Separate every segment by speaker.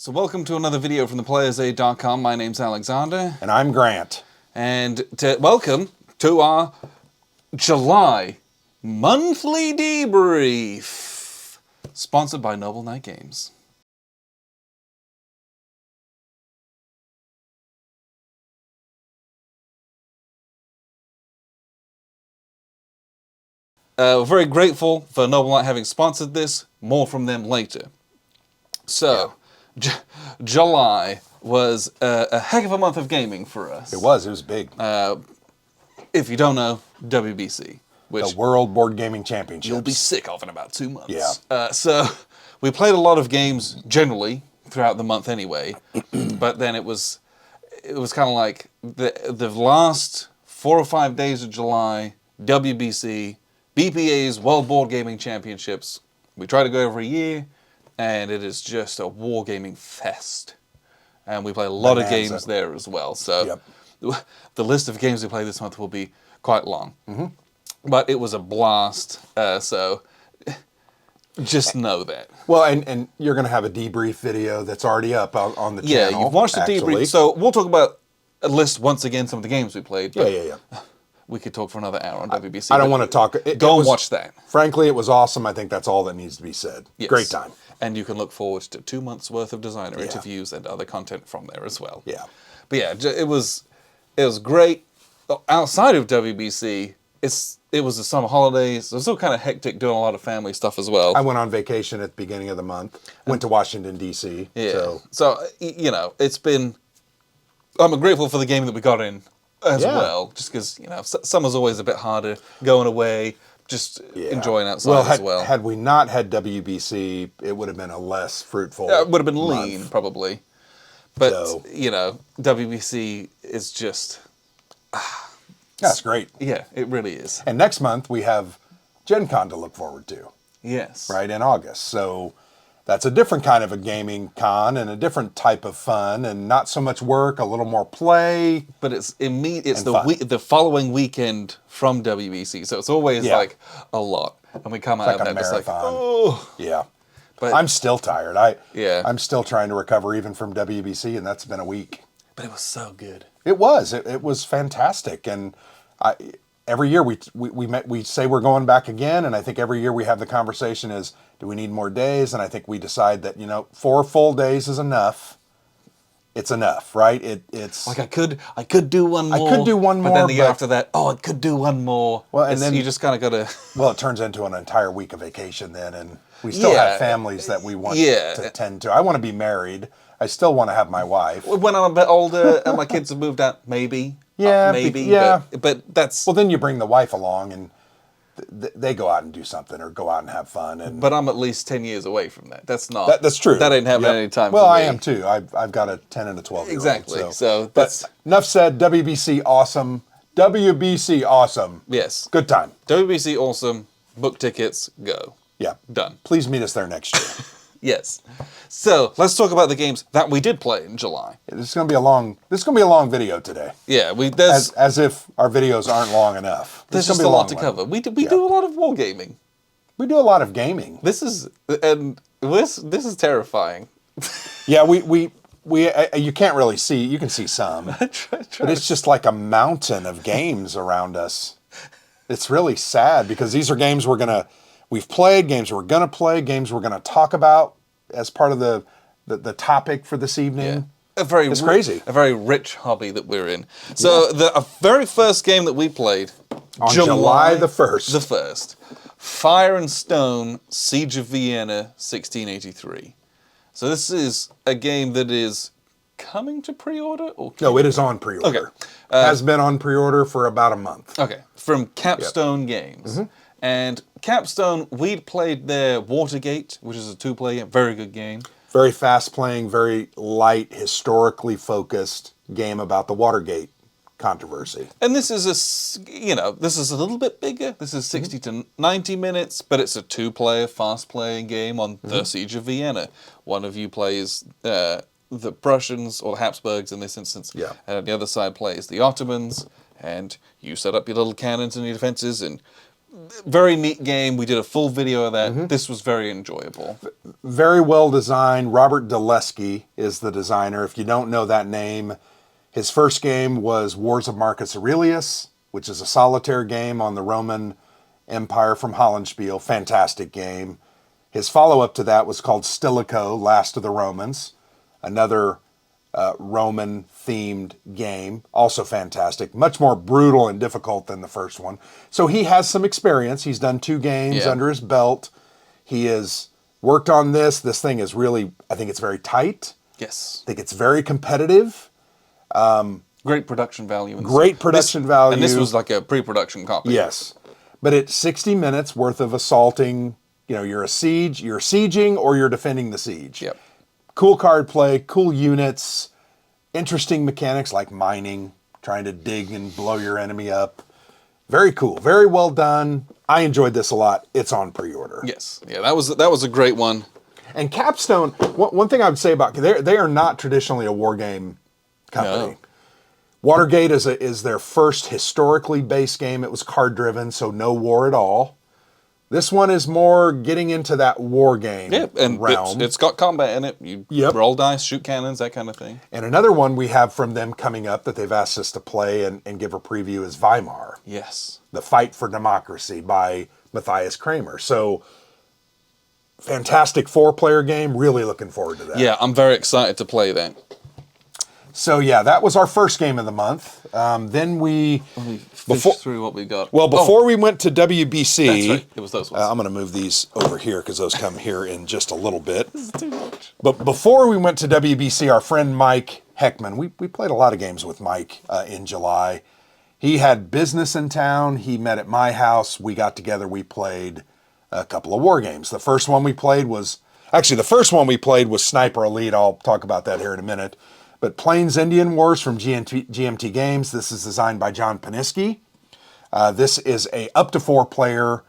Speaker 1: So welcome to another video from theplayersaid.com. My name's Alexander.
Speaker 2: And I'm Grant.
Speaker 1: And welcome to our July monthly debrief, sponsored by Noble Knight Games. We're very grateful for Noble Knight having sponsored this. More from them later. So, July was a heck of a month of gaming for us.
Speaker 2: It was big.
Speaker 1: If you don't know, WBC. Which
Speaker 2: the World Board Gaming Championships.
Speaker 1: You'll be sick of in about 2 months.
Speaker 2: Yeah.
Speaker 1: So, we played a lot of games, generally, throughout the month anyway. But then it was kind of like the last 4 or 5 days of July, WBC, BPA's World Board Gaming Championships. We try to go every year, and it is just a wargaming fest. And we play a lot of games there as well. So the list of games we play this month will be quite long. Mm-hmm. But it was a blast, so just know that.
Speaker 2: Well, and you're going to have a debrief video that's already up on the channel.
Speaker 1: Yeah, you've watched the debrief. So we'll talk about a list once again, some of the games we played.
Speaker 2: Yeah.
Speaker 1: We could talk for another hour on WBC.
Speaker 2: I don't want to talk.
Speaker 1: Go and watch that.
Speaker 2: Frankly, it was awesome. I think that's all that needs to be said.
Speaker 1: Yes.
Speaker 2: Great time.
Speaker 1: And you can look forward to 2 months worth of designer interviews and other content from there as well.
Speaker 2: Yeah.
Speaker 1: But yeah, it was great. Outside of WBC, it was the summer holidays. It was still kind of hectic doing a lot of family stuff as well.
Speaker 2: I went on vacation at the beginning of the month. Went to Washington, D.C.
Speaker 1: Yeah. So you know, I'm grateful for the game that we got in as well. Just because, summer's always a bit harder going away, just enjoying outside as well.
Speaker 2: Had we not had WBC, it would have been a less fruitful
Speaker 1: it would have been lean,
Speaker 2: month.
Speaker 1: Probably. But, WBC is just...
Speaker 2: That's great.
Speaker 1: Yeah, it really is.
Speaker 2: And next month, we have Gen Con to look forward to.
Speaker 1: Yes.
Speaker 2: Right, in August. So that's a different kind of a gaming con and a different type of fun and not so much work, a little more play.
Speaker 1: But it's the following weekend from WBC, so it's always like a lot. And we come out of that just like, oh.
Speaker 2: Yeah.
Speaker 1: But
Speaker 2: I'm still tired.
Speaker 1: I'm
Speaker 2: still trying to recover even from WBC, and that's been a week.
Speaker 1: But it was so good.
Speaker 2: It was. It was fantastic. And every year we say we're going back again, and I think every year we have the conversation is, do we need more days? And I think we decide that 4 full days is enough. It's enough, right? It's
Speaker 1: like I could do one more.
Speaker 2: I could do one more,
Speaker 1: but then the year after that, I could do one more.
Speaker 2: Well, and then
Speaker 1: you just kind of got to.
Speaker 2: Well, it turns into an entire week of vacation then, and we still have families that we want to tend to. I want to be married. I still want to have my wife.
Speaker 1: When I'm a bit older and my kids have moved out, maybe. Maybe. But that's...
Speaker 2: Well, then you bring the wife along and they go out and do something or go out and have fun.
Speaker 1: But I'm at least 10 years away from that. That's not...
Speaker 2: That's true.
Speaker 1: That ain't happening any time
Speaker 2: Well,
Speaker 1: for me.
Speaker 2: I am too. I've got a 10 and a 12-year-old.
Speaker 1: Exactly. So that's...
Speaker 2: But enough said. WBC awesome. WBC awesome.
Speaker 1: Yes.
Speaker 2: Good time.
Speaker 1: WBC awesome. Book tickets. Go.
Speaker 2: Yeah.
Speaker 1: Done.
Speaker 2: Please meet us there next year.
Speaker 1: Yes. So let's talk about the games that we did play in July.
Speaker 2: This is going to be a long video today.
Speaker 1: Yeah,
Speaker 2: as if our videos aren't long enough.
Speaker 1: There's just a lot to cover. We do a lot of wargaming.
Speaker 2: We do a lot of gaming.
Speaker 1: This is terrifying.
Speaker 2: Yeah, we you can't really see. You can see some, but it's just like a mountain of games around us. It's really sad because these are games we've played, games we're going to play, games we're going to talk about as part of the topic for this evening.
Speaker 1: Yeah.
Speaker 2: It's crazy.
Speaker 1: A very rich hobby that we're in. So the very first game that we played
Speaker 2: on July the 1st.
Speaker 1: The 1st. Fire and Stone, Siege of Vienna, 1683. So this is a game that is coming to pre-order?
Speaker 2: No, it is on pre-order.
Speaker 1: Okay.
Speaker 2: Has been on pre-order for about a month.
Speaker 1: Okay. From Capstone Games. Mm-hmm. And Capstone, we'd played their Watergate, which is a 2-player game, very good game.
Speaker 2: Very fast-playing, very light, historically focused game about the Watergate controversy.
Speaker 1: And this is a little bit bigger. This is 60 to 90 minutes, but it's a 2-player, fast-playing game on the Siege of Vienna. One of you plays the Prussians, or the Habsburgs in this instance, and the other side plays the Ottomans, and you set up your little cannons and your defenses, and very neat game. We did a full video of that. This was very enjoyable.
Speaker 2: Very well designed. Robert Dulesky is the designer. If you don't know that name, his first game was Wars of Marcus Aurelius, which is a solitaire game on the Roman Empire from Hollandspiel. Fantastic game. His follow-up to that was called Stilicho, Last of the Romans, another Roman-themed game, also fantastic. Much more brutal and difficult than the first one. So he has some experience. He's done 2 games under his belt. He has worked on this. This thing is really, I think it's very tight.
Speaker 1: Yes.
Speaker 2: I think it's very competitive.
Speaker 1: Great production value.
Speaker 2: Great production value.
Speaker 1: And this was like a pre-production copy.
Speaker 2: Yes. But it's 60 minutes worth of assaulting. You know, you're sieging or you're defending the siege.
Speaker 1: Yep.
Speaker 2: Cool card play, cool units, interesting mechanics like mining, trying to dig and blow your enemy up. Very cool. Very well done. I enjoyed this a lot. It's on pre-order.
Speaker 1: Yes. Yeah, that was a great one.
Speaker 2: And Capstone, one thing I would say about, they are not traditionally a war game company.
Speaker 1: No.
Speaker 2: Watergate is their first historically based game. It was card driven, so no war at all. This one is more getting into that war game realm.
Speaker 1: It's got combat in it. You roll dice, shoot cannons, that kind of thing.
Speaker 2: And another one we have from them coming up that they've asked us to play and give a preview is Weimar.
Speaker 1: Yes.
Speaker 2: The Fight for Democracy by Matthias Kramer. So, fantastic 4-player game. Really looking forward to that.
Speaker 1: Yeah, I'm very excited to play that.
Speaker 2: So yeah, that was our first game of the month. Then we
Speaker 1: fish through what we got.
Speaker 2: Well, before we went to WBC,
Speaker 1: that's right. It was those ones.
Speaker 2: I'm going to move these over here because those come here in just a little bit.
Speaker 1: This is too much.
Speaker 2: But before we went to WBC, our friend Mike Heckman, we played a lot of games with Mike in July. He had business in town. He met at my house. We got together. We played a couple of war games. The first one we played was Sniper Elite. I'll talk about that here in a minute. But Plains Indian Wars from GMT Games. This is designed by John Paniski. This is a up to 4-player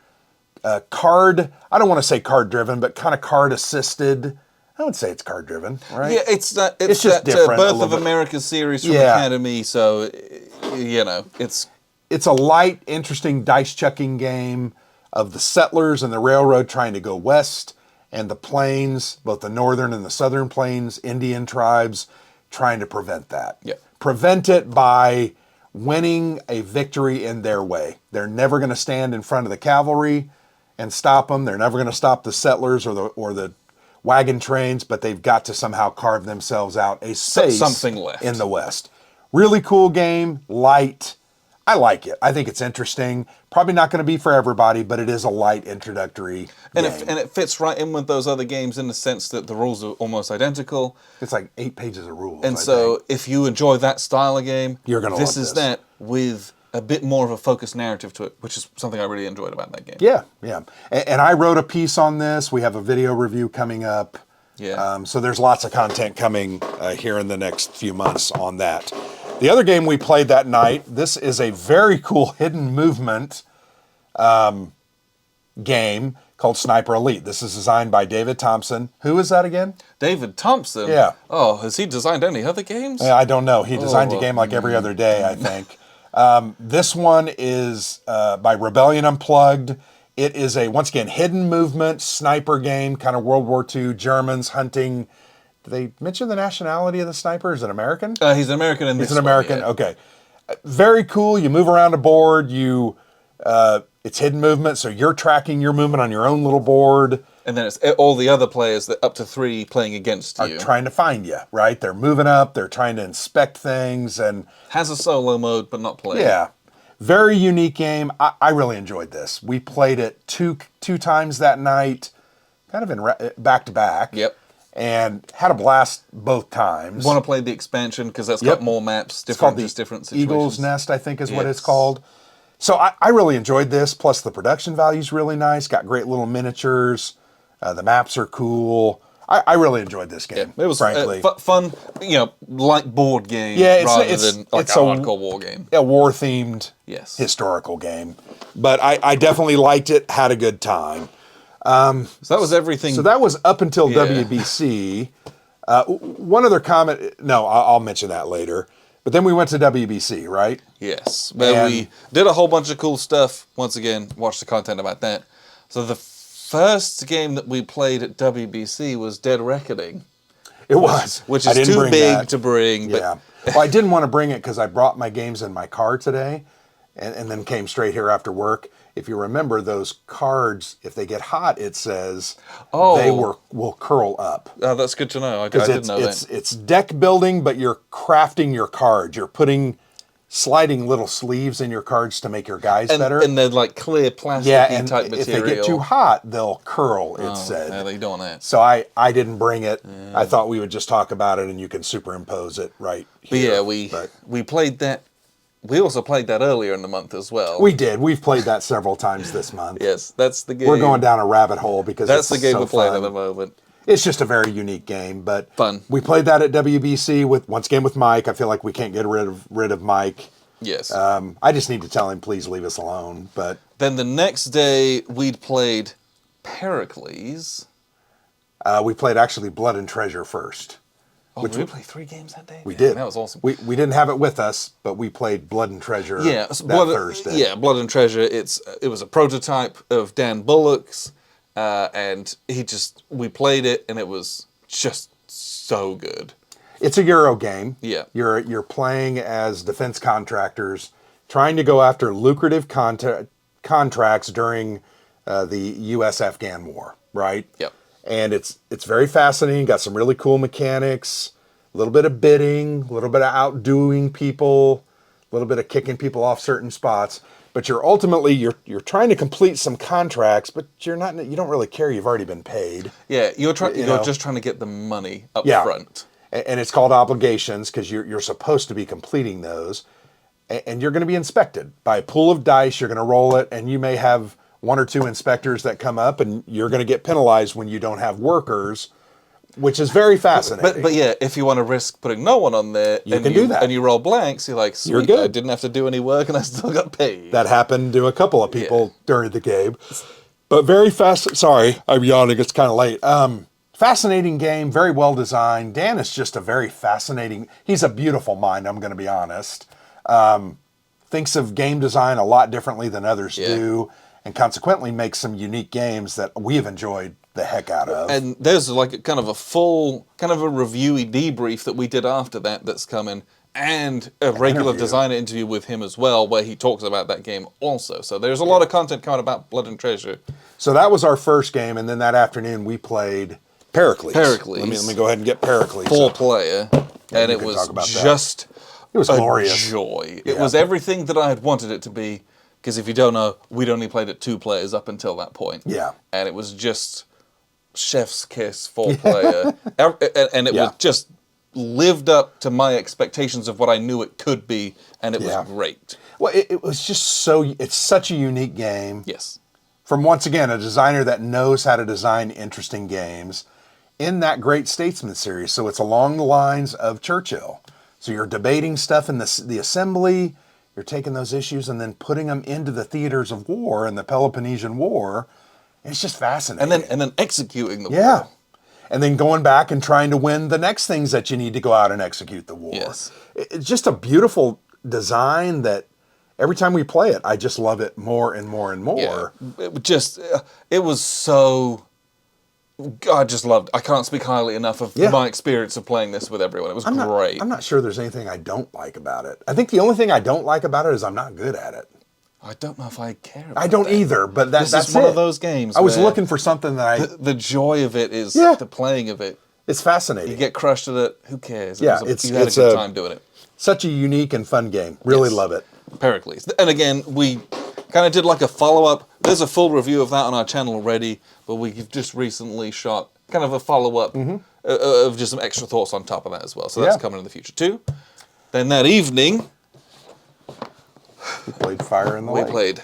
Speaker 2: card. I don't want to say card driven, but kind of card assisted. I would say it's card driven, right?
Speaker 1: Yeah, it's
Speaker 2: just
Speaker 1: that
Speaker 2: different.
Speaker 1: Birth of America series from Academy. So it's
Speaker 2: a light, interesting dice chucking game of the settlers and the railroad trying to go west, and the plains, both the northern and the southern plains, Indian tribes, trying to prevent that.
Speaker 1: Yeah.
Speaker 2: Prevent it by winning a victory in their way. They're never going to stand in front of the cavalry and stop them. They're never going to stop the settlers or the wagon trains, but they've got to somehow carve themselves out a space
Speaker 1: something left
Speaker 2: in the West. Really cool game, light. I like it. I think it's interesting. Probably not going to be for everybody, but it is a light introductory game.
Speaker 1: It fits right in with those other games in the sense that the rules are almost identical.
Speaker 2: It's like 8 pages of rules.
Speaker 1: And so if you enjoy that style of game,
Speaker 2: you're going to love this.
Speaker 1: This is that with a bit more of a focused narrative to it, which is something I really enjoyed about that game.
Speaker 2: Yeah, yeah. And I wrote a piece on this. We have a video review coming up.
Speaker 1: Yeah.
Speaker 2: So there's lots of content coming here in the next few months on that. The other game we played that night, this is a very cool hidden movement game called Sniper Elite. This is designed by David Thompson. Who is that again?
Speaker 1: David Thompson?
Speaker 2: Yeah.
Speaker 1: Oh, has he designed any other games?
Speaker 2: I don't know. He designed a game like every other day, I think. This one is by Rebellion Unplugged. It is a, once again, hidden movement, sniper game, kind of World War II, Germans hunting. Did they mention the nationality of the sniper? Is it American?
Speaker 1: He's an American in this
Speaker 2: He's an American?
Speaker 1: one, yeah.
Speaker 2: Okay. Very cool. You move around a board. It's hidden movement, so you're tracking your movement on your own little board.
Speaker 1: And then it's all the other players, that up to 3 playing against
Speaker 2: are
Speaker 1: you.
Speaker 2: Trying to find you, right? They're moving up. They're trying to inspect things. And
Speaker 1: has a solo mode, but not play.
Speaker 2: Yeah. Very unique game. I really enjoyed this. We played it two times that night, kind of in back-to-back.
Speaker 1: Yep.
Speaker 2: And had a blast both times.
Speaker 1: Want to play the expansion because that's got more maps, different situations.
Speaker 2: Eagle's Nest, I think is what it's called. So I really enjoyed this. Plus the production value is really nice. Got great little miniatures. The maps are cool. I really enjoyed this game.
Speaker 1: Yeah, it was
Speaker 2: frankly
Speaker 1: fun. Like board game.
Speaker 2: Yeah,
Speaker 1: rather than like a hardcore war game.
Speaker 2: A war themed historical game. But I definitely liked it. Had a good time.
Speaker 1: So that was everything.
Speaker 2: So that was up until WBC. One other comment. No, I'll mention that later. But then we went to WBC, right?
Speaker 1: Yes, where we did a whole bunch of cool stuff. Once again, watch the content about that. So the first game that we played at WBC was Dead Reckoning.
Speaker 2: It was.
Speaker 1: Which is too big to bring.
Speaker 2: Yeah. Well, I didn't want to bring it because I brought my games in my car today and then came straight here after work. If you remember, those cards, if they get hot, it says they will curl up.
Speaker 1: Oh, that's good to know. I didn't know that.
Speaker 2: It's deck building, but you're crafting your cards. You're sliding little sleeves in your cards to make your guys better.
Speaker 1: And they're like clear plastic type material.
Speaker 2: If they get too hot, they'll curl, it said.
Speaker 1: Yeah, they don't want that.
Speaker 2: So I didn't bring it. I thought we would just talk about it and you can superimpose it right here.
Speaker 1: But yeah, we played that. We also played that earlier in the month as well.
Speaker 2: We did. We've played that several times this month.
Speaker 1: Yes, that's the game.
Speaker 2: We're going down a rabbit hole because
Speaker 1: that's
Speaker 2: it's
Speaker 1: the game
Speaker 2: so
Speaker 1: we're playing
Speaker 2: fun.
Speaker 1: at the moment.
Speaker 2: It's just a very unique game, but
Speaker 1: fun.
Speaker 2: We played that at WBC once again with Mike. I feel like we can't get rid of Mike.
Speaker 1: Yes.
Speaker 2: I just need to tell him, please leave us alone. But
Speaker 1: then the next day, we'd played Pericles.
Speaker 2: We played actually Blood and Treasure first.
Speaker 1: Oh, did we play 3 games that day?
Speaker 2: We did.
Speaker 1: That was awesome.
Speaker 2: We didn't have it with us, but we played Blood and Treasure Thursday.
Speaker 1: Yeah, Blood and Treasure. It was a prototype of Dan Bullock's, and we played it, and it was just so good.
Speaker 2: It's a Euro game.
Speaker 1: Yeah.
Speaker 2: You're playing as defense contractors, trying to go after lucrative contracts during the U.S.-Afghan war, right?
Speaker 1: Yep.
Speaker 2: And it's very fascinating. Got some really cool mechanics, a little bit of bidding, a little bit of outdoing people, a little bit of kicking people off certain spots. But you're trying to complete some contracts, but you don't really care. You've already been paid.
Speaker 1: Yeah, you're just trying to get the money up front.
Speaker 2: And it's called obligations because you're supposed to be completing those. And you're going to be inspected by a pool of dice. You're going to roll it, and you may have 1 or 2 inspectors that come up, and you're going to get penalized when you don't have workers, which is very fascinating.
Speaker 1: But yeah, if you want to risk putting no one on there,
Speaker 2: you can do that.
Speaker 1: And you roll blanks, you're like, sweet,
Speaker 2: you're good.
Speaker 1: I didn't have to do any work, and I still got paid.
Speaker 2: That happened to a couple of people during the game. But very fast. Sorry, I'm yawning. It's kind of late. Fascinating game, very well designed. Dan is just a very fascinating. He's a beautiful mind. I'm going to be honest. Thinks of game design a lot differently than others do, and consequently makes some unique games that we have enjoyed the heck out of.
Speaker 1: And there's like a reviewy debrief that we did after that's coming, and a regular designer interview with him as well, where he talks about that game also. So there's a lot of content coming about Blood and Treasure.
Speaker 2: So that was our first game, and then that afternoon we played Pericles. Let me go ahead and get Pericles.
Speaker 1: 4-player, and it was just
Speaker 2: it was glorious.
Speaker 1: Joy. It was everything that I had wanted it to be. Because if you don't know, we'd only played it 2 players up until that point.
Speaker 2: Yeah.
Speaker 1: And it was just chef's kiss 4-player. And it was just lived up to my expectations of what I knew it could be, and it was great.
Speaker 2: Well, it was just it's such a unique game.
Speaker 1: Yes.
Speaker 2: From, once again, a designer that knows how to design interesting games in that Great Statesman series. So it's along the lines of Churchill. So you're debating stuff in the assembly. You're taking those issues and then putting them into the theaters of war in the Peloponnesian War. It's just fascinating.
Speaker 1: And then executing the war.
Speaker 2: And then going back and trying to win the next things that you need to go out and execute the war.
Speaker 1: Yes.
Speaker 2: It's just a beautiful design that every time we play it, I just love it more and more and more.
Speaker 1: Yeah. It was so... I just loved. I can't speak highly enough of my experience of playing this with everyone. It was great.
Speaker 2: I'm not sure there's anything I don't like about it. I think the only thing I don't like about it is I'm not good at it.
Speaker 1: I don't know if I care about
Speaker 2: I don't either, but that's
Speaker 1: one of those games.
Speaker 2: I was looking for something that
Speaker 1: the joy of it is the playing of it.
Speaker 2: It's fascinating.
Speaker 1: You get crushed at it, who cares?
Speaker 2: You had a good
Speaker 1: time doing it.
Speaker 2: Such a unique and fun game. Really love it.
Speaker 1: Pericles. And again, we kind of did like a follow-up. There's a full review of that on our channel already, but we've just recently shot kind of a follow-up of just some extra thoughts on top of that as well. So that's coming in the future too. Then that evening...
Speaker 2: We played Fire in the Lake.
Speaker 1: We played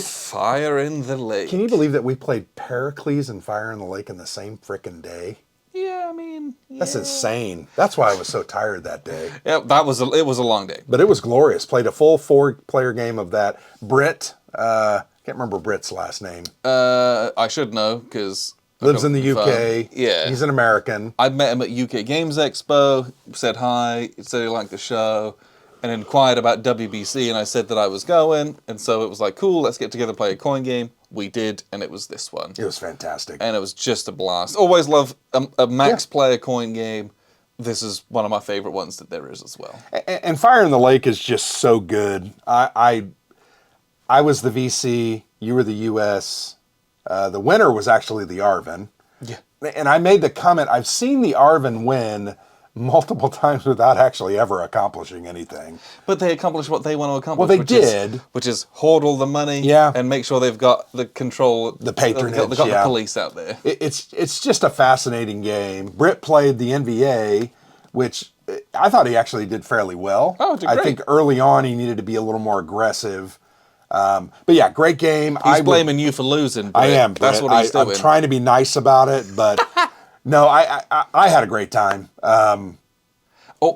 Speaker 1: Fire in the Lake.
Speaker 2: Can you believe that we played Pericles and Fire in the Lake in the same frickin' day?
Speaker 1: Yeah, I mean...
Speaker 2: That's insane. That's why I was so tired that day.
Speaker 1: Yeah, it was a long day.
Speaker 2: But it was glorious. Played a full 4-player game of that. Britt, can't remember Britt's last name.
Speaker 1: I should know, because...
Speaker 2: Lives in the UK.
Speaker 1: Yeah.
Speaker 2: He's an American.
Speaker 1: I met him at UK Games Expo, said hi, said he liked the show. and inquired about WBC, and I said that I was going, and so it was like, cool, let's get together and play a coin game. We did, and it was this one.
Speaker 2: It was fantastic.
Speaker 1: And it was just a blast. Always love a max player coin game. This is one of my favorite ones that there is as well.
Speaker 2: And Fire in the Lake is just so good. I was the VC, you were the US. The winner was actually the Arvin.
Speaker 1: Yeah.
Speaker 2: And I made the comment, I've seen the Arvin win multiple times without actually ever accomplishing anything.
Speaker 1: But they accomplished what they want to accomplish.
Speaker 2: Well, they did.
Speaker 1: Which is hoard all the money and make sure they've got the control.
Speaker 2: The patronage,
Speaker 1: they've got the police out there.
Speaker 2: It's just a fascinating game. Britt played the NVA, which I thought he actually did fairly well.
Speaker 1: Oh, it did great.
Speaker 2: I think early on he needed to be a little more aggressive. But yeah, great game.
Speaker 1: He's blaming you for losing, Britt.
Speaker 2: I am, Britt.
Speaker 1: That's what he's doing.
Speaker 2: I'm trying to be nice about it, but no, I had a great time.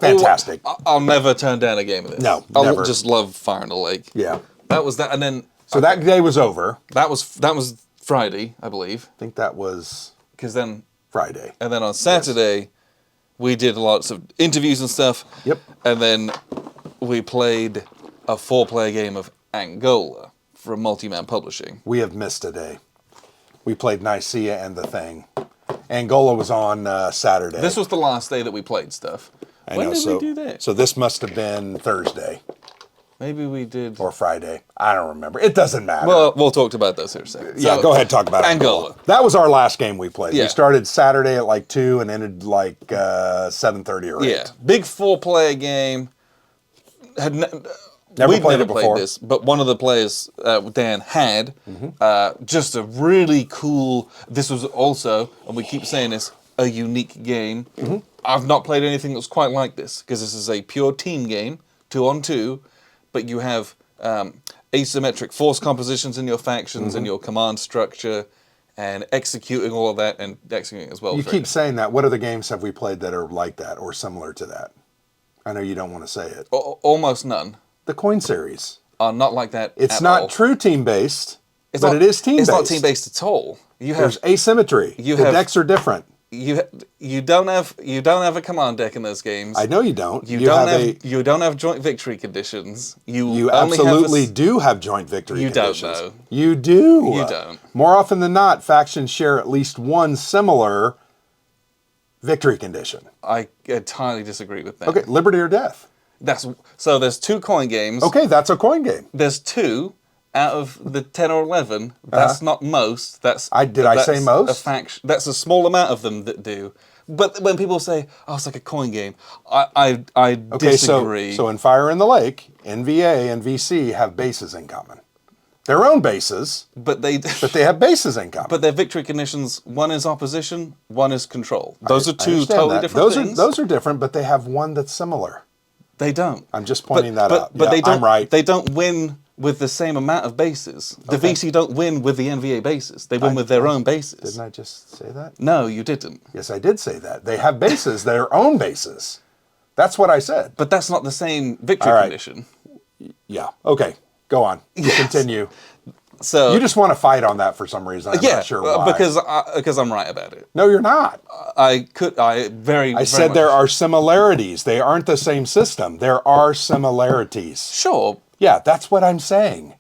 Speaker 2: Fantastic.
Speaker 1: I'll never turn down a game of this.
Speaker 2: No,
Speaker 1: I'll
Speaker 2: never.
Speaker 1: just love Fire in the Lake.
Speaker 2: Yeah.
Speaker 1: That was that, and then...
Speaker 2: So that day was over.
Speaker 1: That was Friday, I believe.
Speaker 2: I think that was...
Speaker 1: Because then...
Speaker 2: Friday.
Speaker 1: And then on Saturday, we did lots of interviews and stuff.
Speaker 2: Yep.
Speaker 1: And then we played a 4-player game of Angola from Multi-Man Publishing.
Speaker 2: We have missed a day. We played Nicea and The Thing. Angola was on Saturday.
Speaker 1: This was the last day that we played stuff. When did we do that?
Speaker 2: So this must have been Thursday.
Speaker 1: Maybe we did...
Speaker 2: Or Friday. I don't remember. It doesn't matter.
Speaker 1: Well, we'll talk about those here in a second.
Speaker 2: Yeah, go ahead, talk about
Speaker 1: Angola.
Speaker 2: That was our last game we played.
Speaker 1: Yeah.
Speaker 2: We started Saturday at like 2 and ended like 7:30 or 8.
Speaker 1: Yeah, big 4-player game.
Speaker 2: Never
Speaker 1: We'd
Speaker 2: played
Speaker 1: never
Speaker 2: it before.
Speaker 1: played this, but one of the players, Dan, had just a really cool... This was also, and we keep saying this, a unique game. I've not played anything that's quite like this, because this is a pure team game, 2-on-2, but you have asymmetric force compositions in your factions and your command structure, and executing all of that, and executing as well.
Speaker 2: You keep saying that. What other games have we played that are like that or similar to that? I know you don't want to say it.
Speaker 1: Almost none.
Speaker 2: The Coin series.
Speaker 1: Are not like that
Speaker 2: It's
Speaker 1: at
Speaker 2: not
Speaker 1: all.
Speaker 2: true team-based,
Speaker 1: It's
Speaker 2: but
Speaker 1: not,
Speaker 2: it is team-based.
Speaker 1: It's not team-based at all.
Speaker 2: There's asymmetry. The decks are different.
Speaker 1: You don't have a command deck in those games.
Speaker 2: I know you don't.
Speaker 1: You don't have joint victory conditions. You only
Speaker 2: absolutely do have joint victory
Speaker 1: You
Speaker 2: conditions.
Speaker 1: don't know.
Speaker 2: You do.
Speaker 1: You don't.
Speaker 2: More often than not, factions share at least one similar victory condition.
Speaker 1: I entirely disagree with that.
Speaker 2: Okay, liberty or death.
Speaker 1: So there's 2 coin games.
Speaker 2: Okay, that's a coin game.
Speaker 1: There's 2 out of the 10 or 11. That's not most. That's
Speaker 2: I say most?
Speaker 1: A faction. That's a small amount of them that do. But when people say, "Oh, it's like a coin game," I disagree.
Speaker 2: So in Fire in the Lake, NVA and VC have bases in common. Their own bases,
Speaker 1: but they
Speaker 2: have bases in common.
Speaker 1: But their victory conditions, one is opposition, one is control. Those are 2 totally different things.
Speaker 2: Those are different, but they have one that's similar.
Speaker 1: They don't.
Speaker 2: I'm just pointing that out.
Speaker 1: But
Speaker 2: yeah,
Speaker 1: they don't.
Speaker 2: I'm right.
Speaker 1: They don't win with the same amount of bases. The VC don't win with the NVA bases. They win with their own bases.
Speaker 2: Didn't I just say that?
Speaker 1: No, you didn't.
Speaker 2: Yes, I did say that. They have bases, their own bases. That's what I said.
Speaker 1: But that's not the same victory condition.
Speaker 2: Yeah. Okay. Go on. Continue.
Speaker 1: So
Speaker 2: you just want to fight on that for some reason. I'm not sure why.
Speaker 1: Because I'm right about it.
Speaker 2: No, you're not.
Speaker 1: I
Speaker 2: said there are similarities. They aren't the same system. There are similarities.
Speaker 1: Sure.
Speaker 2: Yeah, that's what I'm saying.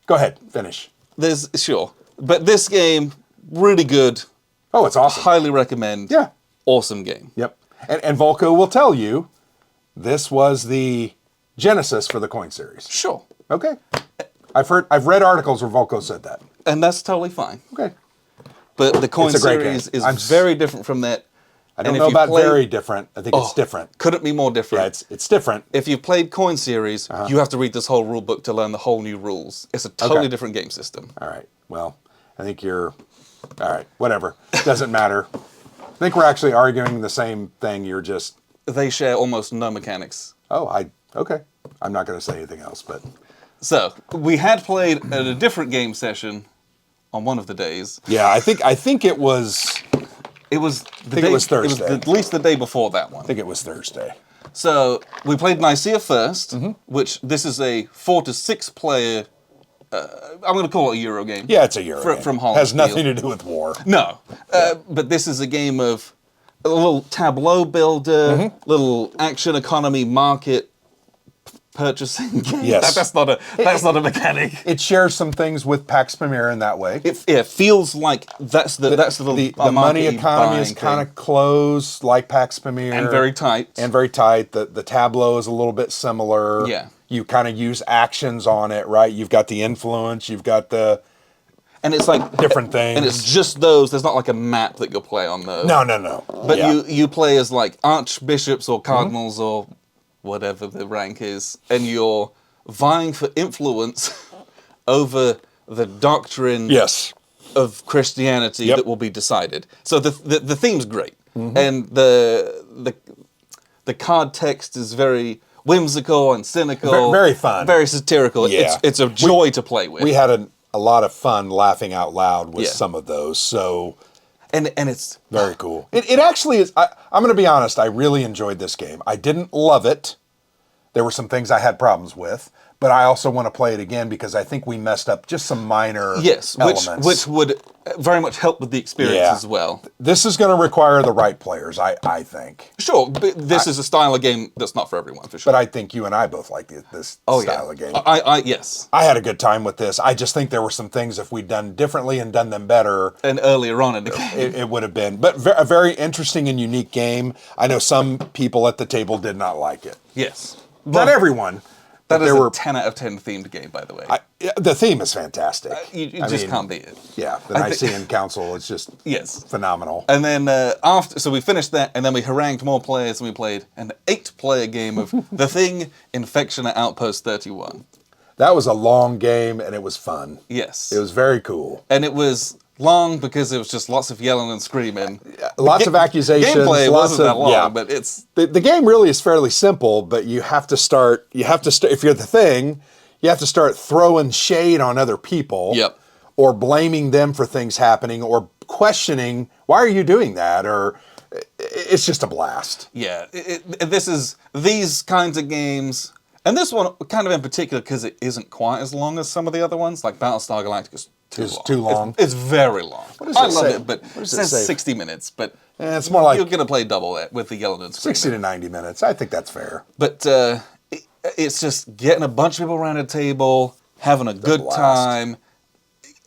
Speaker 2: Go ahead. Finish.
Speaker 1: But this game, really good.
Speaker 2: Oh, it's awesome.
Speaker 1: Highly recommend.
Speaker 2: Yeah.
Speaker 1: Awesome game.
Speaker 2: Yep. And Vuca will tell you this was the genesis for the coin series.
Speaker 1: Sure.
Speaker 2: Okay. I've read articles where Vuca said that.
Speaker 1: And that's totally fine.
Speaker 2: Okay.
Speaker 1: But the coin series is very different from that.
Speaker 2: I don't know about very different. I think it's different.
Speaker 1: Couldn't be more different.
Speaker 2: Yeah, it's different.
Speaker 1: If you've played coin series, you have to read this whole rule book to learn the whole new rules. It's a totally different game system.
Speaker 2: All right. Well, I think you're... All right. Whatever. Doesn't matter. I think we're actually arguing the same thing. You're just...
Speaker 1: They share almost no mechanics.
Speaker 2: Oh, okay. I'm not going to say anything else, but...
Speaker 1: So, we had played at a different game session on one of the days.
Speaker 2: Yeah, I think it was...
Speaker 1: It was
Speaker 2: Thursday.
Speaker 1: It was at least the day before that one.
Speaker 2: I think it was Thursday.
Speaker 1: So, we played Nicea first, which this is a 4 to 6 player... I'm going to call it a Euro game.
Speaker 2: Yeah, it's a Euro game.
Speaker 1: From Holland.
Speaker 2: Has nothing to do with war.
Speaker 1: No. But this is a game of a little tableau builder, little action economy market purchasing game.
Speaker 2: Yes.
Speaker 1: That's not a mechanic.
Speaker 2: It shares some things with Pax Premier in that way.
Speaker 1: It feels like that's the
Speaker 2: money economy is kind of closed, like Pax Premier,
Speaker 1: and very tight.
Speaker 2: The tableau is a little bit similar.
Speaker 1: Yeah.
Speaker 2: You kind of use actions on it, right? You've got the influence, you've got the...
Speaker 1: And it's like...
Speaker 2: different things.
Speaker 1: And it's just those. There's not like a map that you'll play on those.
Speaker 2: No.
Speaker 1: But you play as like archbishops or cardinals or whatever the rank is. And you're vying for influence over the doctrine of Christianity that will be decided. So the theme's great. And the card text is very... whimsical and cynical.
Speaker 2: Very fun.
Speaker 1: Very satirical. Yeah. It's a joy to play with.
Speaker 2: We had a lot of fun laughing out loud with some of those. So,
Speaker 1: and it's
Speaker 2: very cool. It actually is. I'm going to be honest. I really enjoyed this game. I didn't love it. There were some things I had problems with, but I also want to play it again because I think we messed up just some minor elements.
Speaker 1: which would very much help with the experience as well.
Speaker 2: This is going to require the right players, I think.
Speaker 1: Sure, but this is a style of game that's not for everyone, for sure.
Speaker 2: But I think you and I both like this style of game.
Speaker 1: Yes.
Speaker 2: I had a good time with this. I just think there were some things, if we'd done differently and done them better...
Speaker 1: and earlier on in the game.
Speaker 2: It would have been. But a very interesting and unique game. I know some people at the table did not like it.
Speaker 1: Yes.
Speaker 2: Not everyone.
Speaker 1: That is a 10 out of 10 themed game, by the way.
Speaker 2: The theme is fantastic.
Speaker 1: You just can't beat it.
Speaker 2: Yeah, the Nicean Council is just phenomenal.
Speaker 1: And then so we finished that, and then we harangued more players, and we played an 8-player game of The Thing, Infection at Outpost 31.
Speaker 2: That was a long game, and it was fun.
Speaker 1: Yes.
Speaker 2: It was very cool.
Speaker 1: And it was long because it was just lots of yelling and screaming.
Speaker 2: Lots of accusations.
Speaker 1: Gameplay wasn't that long, but it's...
Speaker 2: The game really is fairly simple, but you have to start, if you're the Thing, you have to start throwing shade on other people.
Speaker 1: Yep.
Speaker 2: Or blaming them for things happening, or questioning, why are you doing that? Or it's just a blast.
Speaker 1: Yeah. These kinds of games, and this one kind of in particular because it isn't quite as long as some of the other ones, like Battlestar Galactica is
Speaker 2: too long.
Speaker 1: It's very long.
Speaker 2: I
Speaker 1: love it, but it says 60 minutes. But
Speaker 2: it's more like
Speaker 1: you're going to play double that with the yelling and screaming.
Speaker 2: 60 to 90 minutes. I think that's fair.
Speaker 1: But it's just getting a bunch of people around a table, having a good time.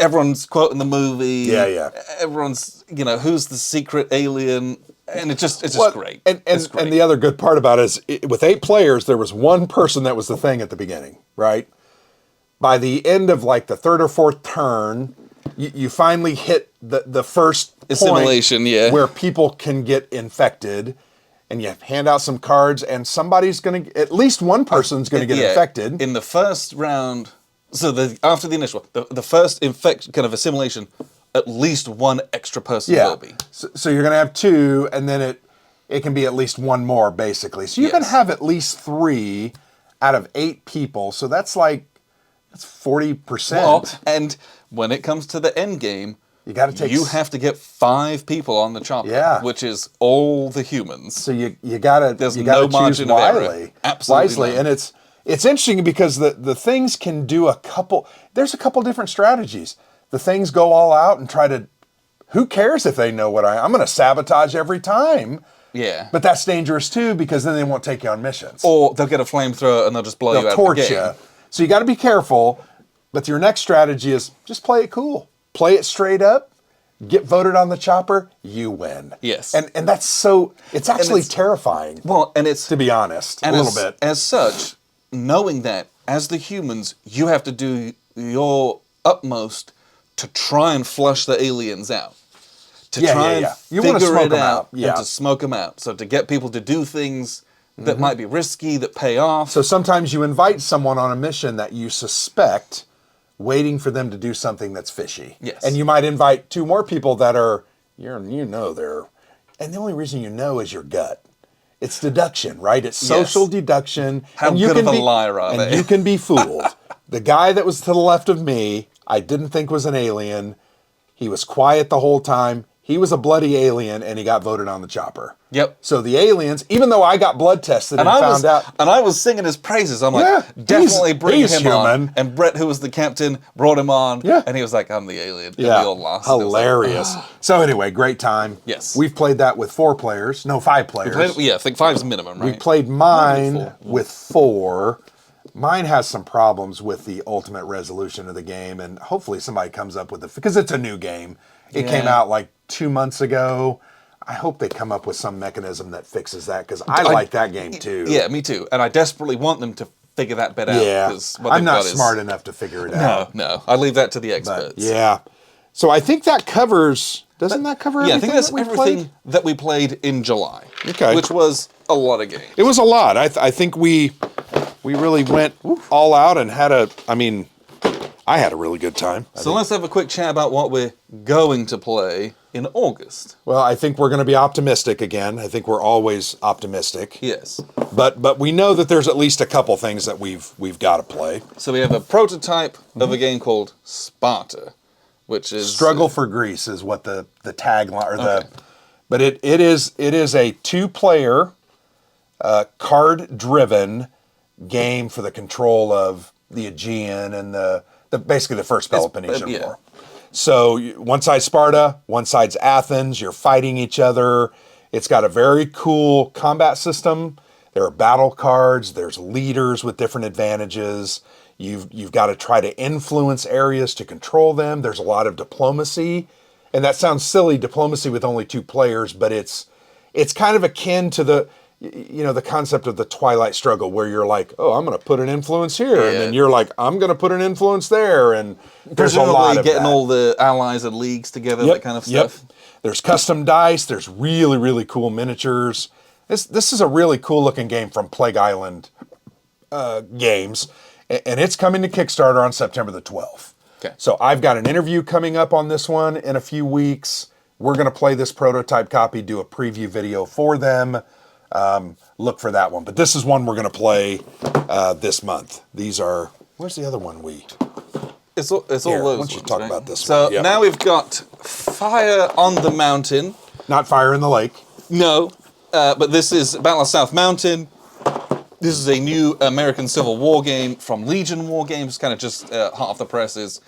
Speaker 1: Everyone's quoting the movie.
Speaker 2: Yeah.
Speaker 1: Everyone's, who's the secret alien? And it's just great.
Speaker 2: And the other good part about it is, with 8 players, there was one person that was the Thing at the beginning, right? By the end of like the 3rd or 4th turn, you finally hit the first
Speaker 1: assimilation,
Speaker 2: where people can get infected, and you hand out some cards, and somebody's going to, at least one person's going to get infected.
Speaker 1: In the first round, so after the initial, the first kind of assimilation, at least one extra person will be.
Speaker 2: So you're going to have 2, and then it can be at least one more, basically. So you can have at least 3 out of 8 people. So that's 40%.
Speaker 1: Well, and when it comes to the end game, you have to get 5 people on the chopper, which is all the humans.
Speaker 2: So you got to choose wisely.
Speaker 1: Absolutely.
Speaker 2: And it's interesting because the things can do there's a couple different strategies. The things go all out and try to, who cares if they know I'm going to sabotage every time.
Speaker 1: Yeah.
Speaker 2: But that's dangerous too, because then they won't take you on missions.
Speaker 1: Or they'll get a flamethrower and they'll just blow you out of the game.
Speaker 2: Torch you. So you got to be careful, but your next strategy is just play it cool. Play it straight up, get voted on the chopper, you win.
Speaker 1: Yes.
Speaker 2: And that's it's actually terrifying.
Speaker 1: Well, and it's...
Speaker 2: to be honest, a little bit.
Speaker 1: As such, knowing that, as the humans, you have to do your utmost to try and flush the aliens out. To try and figure it out and to smoke them out. So to get people to do things that might be risky, that pay off.
Speaker 2: So sometimes you invite someone on a mission that you suspect, waiting for them to do something that's fishy.
Speaker 1: Yes.
Speaker 2: And you might invite 2 more people that are, they're, and the only reason is your gut. It's deduction, right? It's social deduction.
Speaker 1: How good of a liar are they?
Speaker 2: And you can be fooled. The guy that was to the left of me, I didn't think was an alien. He was quiet the whole time. He was a bloody alien, and he got voted on the chopper.
Speaker 1: Yep.
Speaker 2: So the aliens, even though I got blood tested and found out...
Speaker 1: And I was singing his praises. I'm like, definitely bring him on. And Brett, who was the captain, brought him on. Yeah. And he was like, I'm the alien. And we all lost.
Speaker 2: Hilarious. So anyway, great time.
Speaker 1: Yes.
Speaker 2: We've played that with 4 players. No, 5 players.
Speaker 1: I think 5's minimum, right?
Speaker 2: We played mine with 4. Mine has some problems with the ultimate resolution of the game, and hopefully somebody comes up with because it's a new game. It came out like 2 months ago. I hope they come up with some mechanism that fixes that, because I like that game too.
Speaker 1: Yeah, me too. And I desperately want them to figure that bit out.
Speaker 2: Yeah, I'm not smart enough to figure it out.
Speaker 1: No. I leave that to the experts.
Speaker 2: But, yeah. So I think that covers... Doesn't that cover everything?
Speaker 1: Yeah, I think that's everything that we played in July.
Speaker 2: Okay.
Speaker 1: Which was a lot of games.
Speaker 2: It was a lot. I think we really went all out and had I had a really good time.
Speaker 1: So let's have a quick chat about what we're going to play in August.
Speaker 2: Well, I think we're going to be optimistic again. I think we're always optimistic.
Speaker 1: Yes.
Speaker 2: But we know that there's at least a couple things that we've got to play.
Speaker 1: So we have a prototype of a game called Sparta, which is
Speaker 2: Struggle for Greece is what the tagline or the. But it is a 2-player, card-driven game for the control of the Aegean and the basically the first Peloponnesian War. So one side's Sparta, one side's Athens. You're fighting each other. It's got a very cool combat system. There are battle cards. There's leaders with different advantages. You've got to try to influence areas to control them. There's a lot of diplomacy. And that sounds silly, diplomacy with only 2 players, but it's kind of akin to the concept of the Twilight Struggle, where you're like, oh, I'm going to put an influence here. And then you're like, I'm going to put an influence there. And there's a lot of
Speaker 1: getting
Speaker 2: that.
Speaker 1: all the allies and leagues together, that kind of stuff.
Speaker 2: There's custom dice. There's really, really cool miniatures. This is a really cool looking game from Plague Island Games. And it's coming to Kickstarter on September the 12th.
Speaker 1: Okay.
Speaker 2: So I've got an interview coming up on this one in a few weeks. We're going to play this prototype copy, do a preview video for them. Look for that one. But this is one we're going to play this month. These are... Where's the other one
Speaker 1: It's all those
Speaker 2: Why don't
Speaker 1: ones,
Speaker 2: you talk
Speaker 1: right?
Speaker 2: about this
Speaker 1: so
Speaker 2: one? So
Speaker 1: now we've got Fire on the Mountain.
Speaker 2: Not Fire in the Lake.
Speaker 1: No, but this is Battle of South Mountain. This is a new American Civil War game from Legion War Games, kind of just hot off the presses.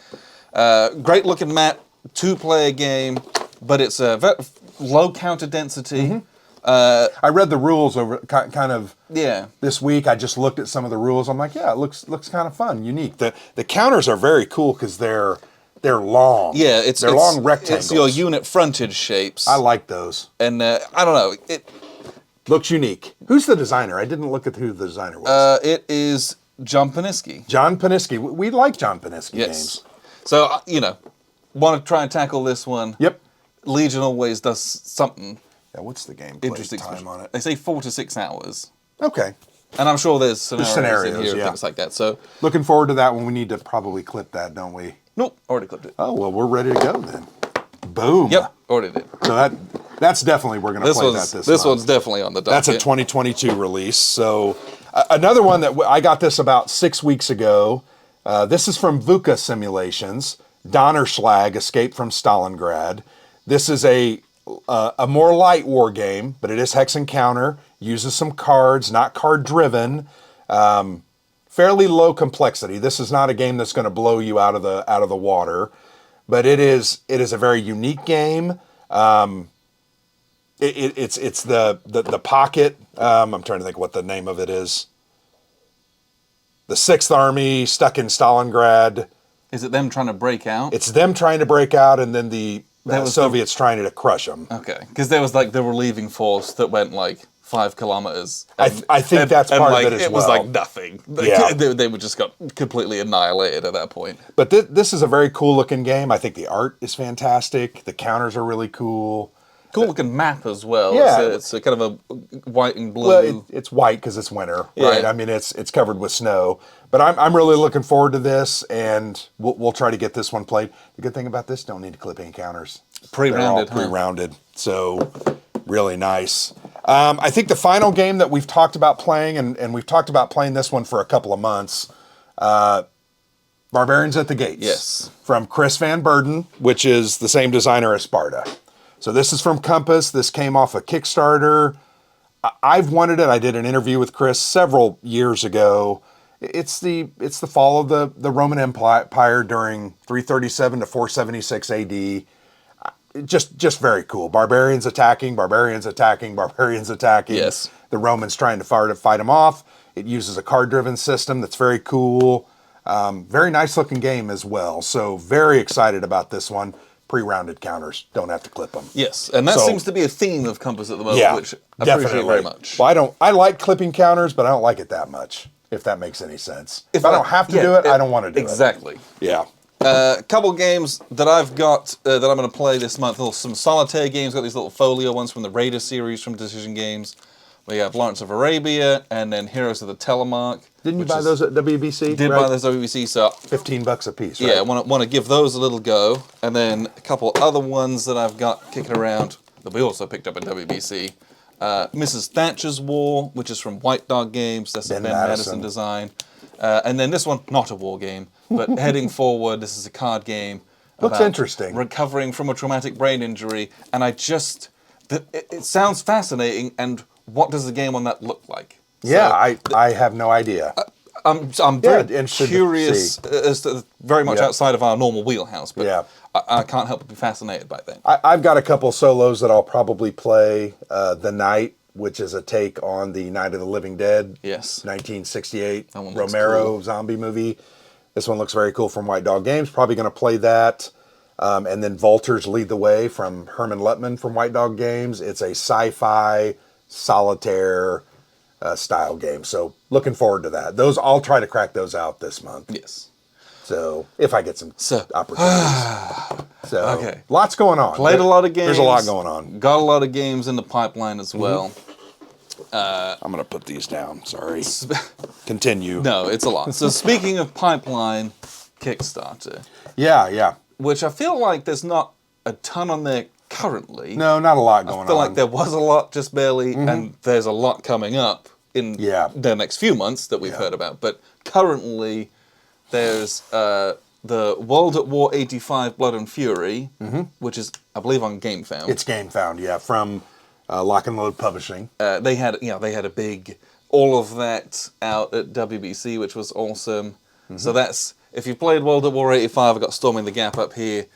Speaker 1: Great looking map, 2-player game, but it's a low counter density.
Speaker 2: I read the rules over kind of
Speaker 1: Yeah.
Speaker 2: this week. I just looked at some of the rules. I'm like, yeah, it looks kind of fun, unique. The counters are very cool because they're long.
Speaker 1: Yeah,
Speaker 2: they're long rectangles.
Speaker 1: It's your unit frontage shapes.
Speaker 2: I like those.
Speaker 1: And I don't know, it
Speaker 2: looks unique. Who's the designer? I didn't look at who the designer was.
Speaker 1: it is John Paniski.
Speaker 2: John Paniski. We like John Paniski games.
Speaker 1: So want to try and tackle this one.
Speaker 2: Yep.
Speaker 1: Legion always does something.
Speaker 2: Yeah, what's the gameplay
Speaker 1: Interesting
Speaker 2: time on it?
Speaker 1: They say 4 to 6 hours.
Speaker 2: Okay.
Speaker 1: And I'm sure there's scenarios in here,
Speaker 2: yeah.
Speaker 1: things like that. So
Speaker 2: looking forward to that one. We need to probably clip that, don't we?
Speaker 1: nope, already clipped it.
Speaker 2: Oh, well, we're ready to go then. Boom.
Speaker 1: Yep, already did.
Speaker 2: So that's definitely, we're going to play that this month.
Speaker 1: one's definitely on the docket.
Speaker 2: That's a 2022 release. So another one that I got this about 6 weeks ago. This is from Vuca Simulations. Donner Schlag, Escape from Stalingrad. This is a more light war game, but it is hex and counter. Uses some cards, not card driven. Fairly low complexity. This is not a game that's going to blow you out of the water, but it is a very unique game. It's the pocket. I'm trying to think what the name of it is. The Sixth Army stuck in Stalingrad.
Speaker 1: Is it them trying to break out?
Speaker 2: It's them trying to break out, and then the Soviets trying to crush them.
Speaker 1: Okay, because there was like the relieving force that went like 5 kilometers.
Speaker 2: I think that's part of it as well.
Speaker 1: It was like nothing.
Speaker 2: Yeah.
Speaker 1: They were just got completely annihilated at that point.
Speaker 2: But this is a very cool looking game. I think the art is fantastic. The counters are really cool.
Speaker 1: Cool looking map as well.
Speaker 2: Yeah.
Speaker 1: It's a kind of a white and blue.
Speaker 2: Well, it's white because it's winter, right? I mean, it's covered with snow. But I'm really looking forward to this, and we'll try to get this one played. The good thing about this, don't need to clip any counters.
Speaker 1: Pre-rounded,
Speaker 2: They're all pre-rounded. So really nice. I think the final game that we've talked about playing, and we've talked about playing this one for a couple of months, Barbarians at the Gates.
Speaker 1: Yes.
Speaker 2: From Chris Van Burden, which is the same designer as Sparta. So this is from Compass. This came off a Kickstarter. I've wanted it. I did an interview with Chris several years ago. It's the fall of the Roman Empire during 337 to 476 AD. Just very cool. Barbarians attacking, barbarians attacking, barbarians attacking.
Speaker 1: Yes.
Speaker 2: The Romans trying to fight them off. It uses a card-driven system that's very cool. Very nice looking game as well. So very excited about this one. Pre-rounded counters. Don't have to clip them.
Speaker 1: Yes, and that seems to be a theme of Compass at the moment, which I appreciate very much.
Speaker 2: Well, I like clipping counters, but I don't like it that much, if that makes any sense. If I don't have to do it, I don't want to do it.
Speaker 1: Exactly.
Speaker 2: Yeah.
Speaker 1: A couple games that I've got that I'm going to play this month. Some solitaire games. Got these little folio ones from the Raider series from Decision Games. We have Lawrence of Arabia and then Heroes of the Telemark.
Speaker 2: Didn't you buy those at WBC?
Speaker 1: Did buy those at WBC, so
Speaker 2: $15 a piece, right?
Speaker 1: yeah, want to give those a little go. And then a couple other ones that I've got kicking around that we also picked up at WBC. Mrs. Thatcher's War, which is from White Dog Games. That's a Ben Madison design. And then this one, not a war game, but heading forward, this is a card game.
Speaker 2: Looks interesting.
Speaker 1: Recovering from a traumatic brain injury. And it sounds fascinating. And what does the game on that look like?
Speaker 2: Yeah, so, I have no idea.
Speaker 1: I'm very curious as to very much outside of our normal wheelhouse, but I can't help but be fascinated by that.
Speaker 2: I've got a couple solos that I'll probably play. The Night, which is a take on the Night of the Living Dead, 1968 Romero zombie movie. This one looks very cool from White Dog Games. Probably going to play that. And then Vultures Lead the Way from Herman Lettman from White Dog Games. It's a sci-fi solitaire style game. So looking forward to that. I'll try to crack those out this month.
Speaker 1: Yes.
Speaker 2: So if I get some opportunities. Okay. Lots going on.
Speaker 1: Played a lot of games.
Speaker 2: There's a lot going on.
Speaker 1: Got a lot of games in the pipeline as well.
Speaker 2: I'm going to put these down. Sorry. Continue.
Speaker 1: No, it's a lot. So speaking of pipeline, Kickstarter.
Speaker 2: Yeah.
Speaker 1: Which I feel like there's not a ton on there currently.
Speaker 2: No, not a lot going on.
Speaker 1: I feel like there was a lot just barely, and there's a lot coming up in the next few months that we've heard about. But currently, there's the World at War 85 Blood and Fury, which is, I believe, on GameFound.
Speaker 2: It's GameFound, from Lock and Load Publishing.
Speaker 1: They had a big, all of that out at WBC, which was awesome. So that's, if you played World at War 85, I've got Storming the Gap up here.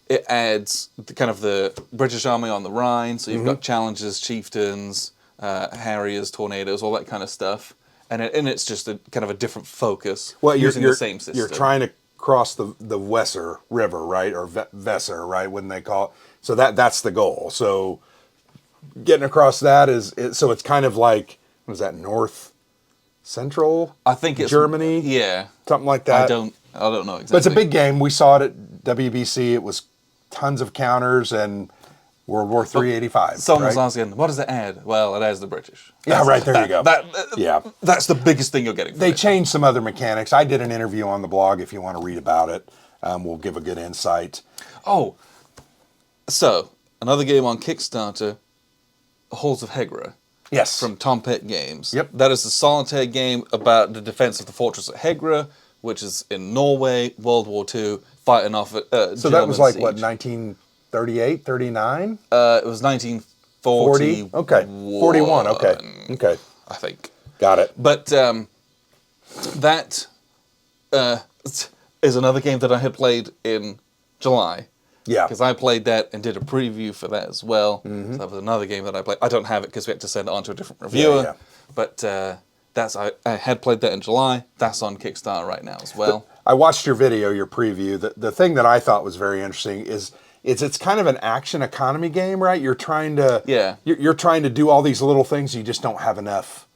Speaker 1: It adds the British Army on the Rhine, so you've got Challengers, Chieftains, Harriers, Tornadoes, all that kind of stuff. And it's just a kind of a different focus using the same system.
Speaker 2: You're trying to cross the Weser River, right? Or Weser, right? Wouldn't they call it? So that's the goal. So getting across that so it's kind of like, what is that, North Central?
Speaker 1: I think it's
Speaker 2: Germany?
Speaker 1: Yeah.
Speaker 2: Something like that.
Speaker 1: I don't know exactly.
Speaker 2: But it's a big game. We saw it at WBC. It was tons of counters and World War III 85.
Speaker 1: Someone was asking, what does it add? Well, it adds the British.
Speaker 2: There you go.
Speaker 1: That's the biggest thing you're getting.
Speaker 2: They changed some other mechanics. I did an interview on the blog if you want to read about it. We'll give a good insight.
Speaker 1: Oh, so another game on Kickstarter, Halls of Hegra.
Speaker 2: Yes.
Speaker 1: From Tompet Games.
Speaker 2: Yep.
Speaker 1: That is a solitaire game about the defense of the fortress at Hegra, which is in Norway, World War II, fighting off
Speaker 2: so that was like, siege. What, 1938, 39?
Speaker 1: It was 1940.
Speaker 2: 40? Okay. 41, okay.
Speaker 1: I think.
Speaker 2: Got it.
Speaker 1: But that is another game that I had played in July.
Speaker 2: Yeah.
Speaker 1: Because I played that and did a preview for that as well. So that was another game that I played. I don't have it because we had to send it on to a different reviewer. Yeah. But I had played that in July. That's on Kickstarter right now as well.
Speaker 2: I watched your video, your preview. The thing that I thought was very interesting is it's kind of an action economy game, right? You're trying to you're trying to do all these little things. You just don't have enough.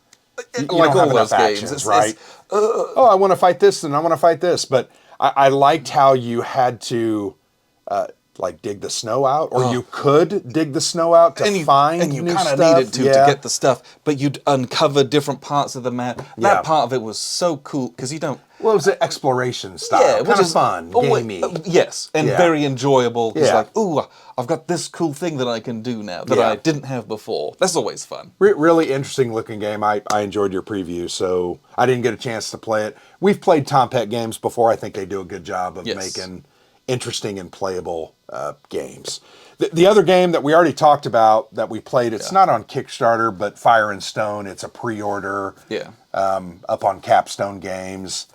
Speaker 2: You
Speaker 1: like
Speaker 2: don't
Speaker 1: all
Speaker 2: have
Speaker 1: those
Speaker 2: enough
Speaker 1: games,
Speaker 2: actions, right? I want to fight this and I want to fight this, but I liked how you had to. Dig the snow out, or you could dig the snow out to find new stuff. And you kind of needed to
Speaker 1: get the stuff, but you'd uncover different parts of the map. That part of it was so cool, because you don't...
Speaker 2: Well, it was an exploration style, kind of fun, gamey.
Speaker 1: Yes, and very enjoyable. It's like, ooh, I've got this cool thing that I can do now that I didn't have before. That's always fun.
Speaker 2: Really interesting looking game. I enjoyed your preview, so I didn't get a chance to play it. We've played Tompet Games before. I think they do a good job of making interesting and playable games. The other game that we already talked about that we played, it's not on Kickstarter, but Fire and Stone. It's a pre-order up on Capstone Games.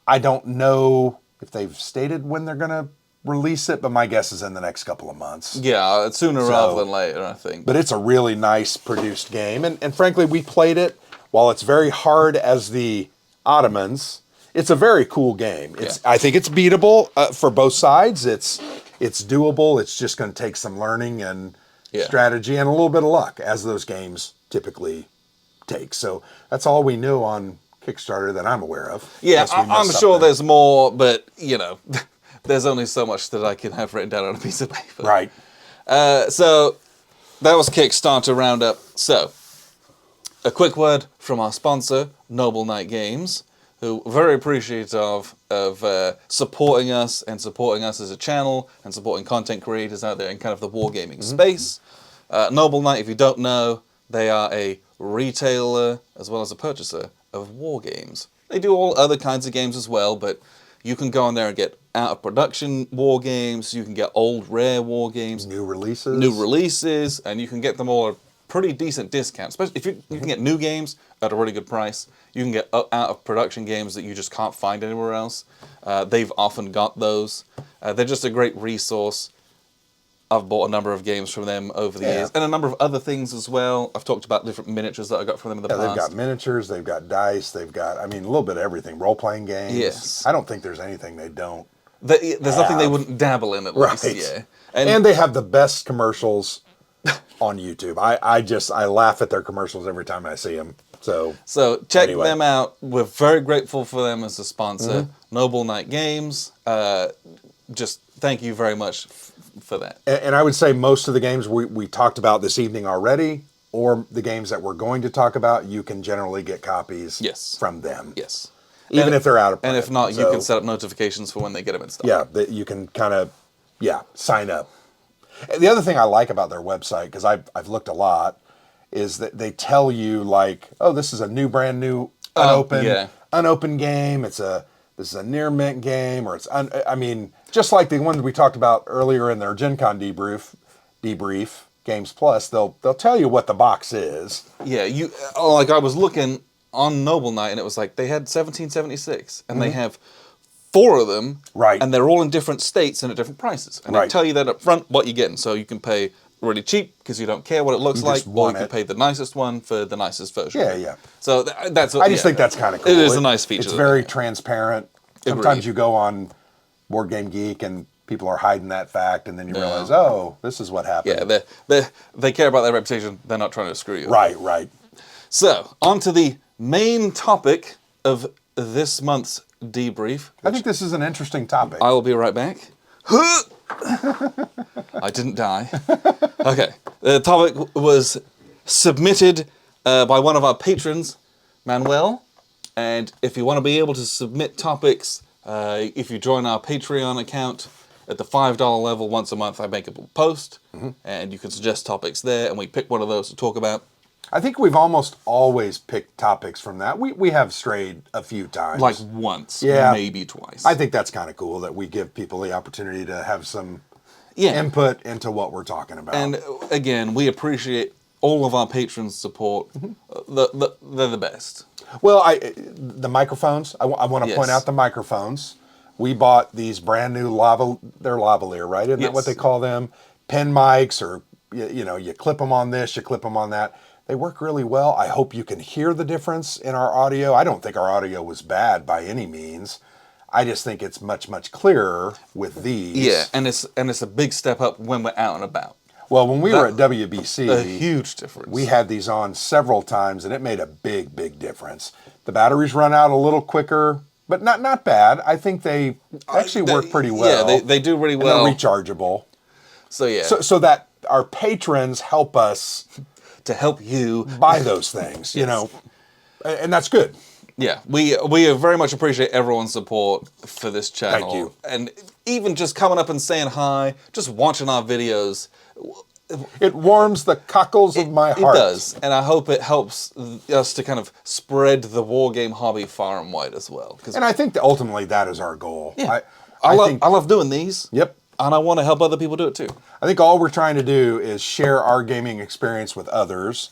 Speaker 2: I don't know if they've stated when they're going to release it, but my guess is in the next couple of months.
Speaker 1: Yeah, sooner rather than later, I think.
Speaker 2: But it's a really nice produced game. And frankly, we played it while it's very hard as the Ottomans, it's a very cool game. I think it's beatable for both sides. It's doable. It's just going to take some learning and strategy and a little bit of luck, as those games typically take. So that's all we knew on Kickstarter that I'm aware of.
Speaker 1: Yeah, I'm sure there's more, but, you know, there's only so much that I can have written down on a piece of paper.
Speaker 2: Right.
Speaker 1: So that was Kickstarter Roundup. So, a quick word from our sponsor, Noble Knight Games, who are very appreciative of supporting us and supporting us as a channel and supporting content creators out there in kind of the wargaming space. Noble Knight, if you don't know, they are a retailer as well as a purchaser of war games. They do all other kinds of games as well, but you can go on there and get out of production war games, you can get old rare war games,
Speaker 2: new releases,
Speaker 1: and you can get them all at a pretty decent discount. Especially if you can get new games at a really good price. You can get out of production games that you just can't find anywhere else. They've often got those. They're just a great resource. I've bought a number of games from them over the years, and a number of other things as well. I've talked about different miniatures that I got from them in the past.
Speaker 2: They've got miniatures, they've got dice, they've got, I mean, a little bit of everything. Role-playing games.
Speaker 1: Yes.
Speaker 2: I don't think there's anything they don't
Speaker 1: There's nothing they wouldn't dabble in, at least. Yeah.
Speaker 2: And they have the best commercials on YouTube. I laugh at their commercials every time I see them. So
Speaker 1: check them out. We're very grateful for them as a sponsor. Noble Knight Games. Just thank you very much for that.
Speaker 2: And I would say most of the games we talked about this evening already, or the games that we're going to talk about, you can generally get copies from them.
Speaker 1: Yes.
Speaker 2: Even if they're out of print.
Speaker 1: And if not, you can set up notifications for when they get them in stock.
Speaker 2: Yeah, you can kind of, sign up. The other thing I like about their website, because I've looked a lot, is that they tell you, like, oh, this is a brand new unopened game. This is a near mint game, or I mean, just like the ones we talked about earlier in their Gen Con debrief, Games Plus, they'll tell you what the box is.
Speaker 1: Yeah, like I was looking on Noble Knight, and it was like they had 1776, and they have 4 of them, and they're all in different states and at different prices, and they tell you that up front what you're getting, so you can pay really cheap because you don't care what it looks like, or you can pay the nicest one for the nicest version.
Speaker 2: Yeah.
Speaker 1: So that's.
Speaker 2: I just think that's kind of cool.
Speaker 1: It is a nice feature.
Speaker 2: It's very transparent. Sometimes you go on Board Game Geek and people are hiding that fact, and then you realize, oh, this is what happened.
Speaker 1: Yeah, they care about their reputation. They're not trying to screw you.
Speaker 2: Right.
Speaker 1: So on to the main topic of this month's debrief.
Speaker 2: I think this is an interesting topic.
Speaker 1: I will be right back. I didn't die. Okay. The topic was submitted by one of our patrons, Manuel. And if you want to be able to submit topics, if you join our Patreon account at the $5 level, once a month I make a post, and you can suggest topics there, and we pick one of those to talk about.
Speaker 2: I think we've almost always picked topics from that. We have strayed a few times.
Speaker 1: Like once, maybe twice.
Speaker 2: I think that's kind of cool that we give people the opportunity to have some input into what we're talking about.
Speaker 1: And again, we appreciate all of our patrons' support. They're the best.
Speaker 2: Well, the microphones, I want to point out the microphones. We bought these brand new they're lavalier, right? Isn't that what they call them? Pen mics, or you clip them on this, you clip them on that. They work really well. I hope you can hear the difference in our audio. I don't think our audio was bad by any means. I just think it's much, much clearer with these.
Speaker 1: Yeah, and it's a big step up when we're out and about.
Speaker 2: Well, when we were at WBC,
Speaker 1: a huge difference.
Speaker 2: We had these on several times, and it made a big, big difference. The batteries run out a little quicker, but not bad. I think they actually work pretty well.
Speaker 1: Yeah, they do really well.
Speaker 2: And they're rechargeable.
Speaker 1: So yeah.
Speaker 2: So that our patrons help us
Speaker 1: to help you
Speaker 2: buy those things, and that's good.
Speaker 1: Yeah, we very much appreciate everyone's support for this channel.
Speaker 2: Thank you.
Speaker 1: And even just coming up and saying hi, just watching our videos.
Speaker 2: It warms the cockles of my heart.
Speaker 1: It does, and I hope it helps us to kind of spread the war game hobby far and wide as well.
Speaker 2: And I think that ultimately that is our goal.
Speaker 1: Yeah. I love doing these.
Speaker 2: Yep.
Speaker 1: And I want to help other people do it too.
Speaker 2: I think all we're trying to do is share our gaming experience with others,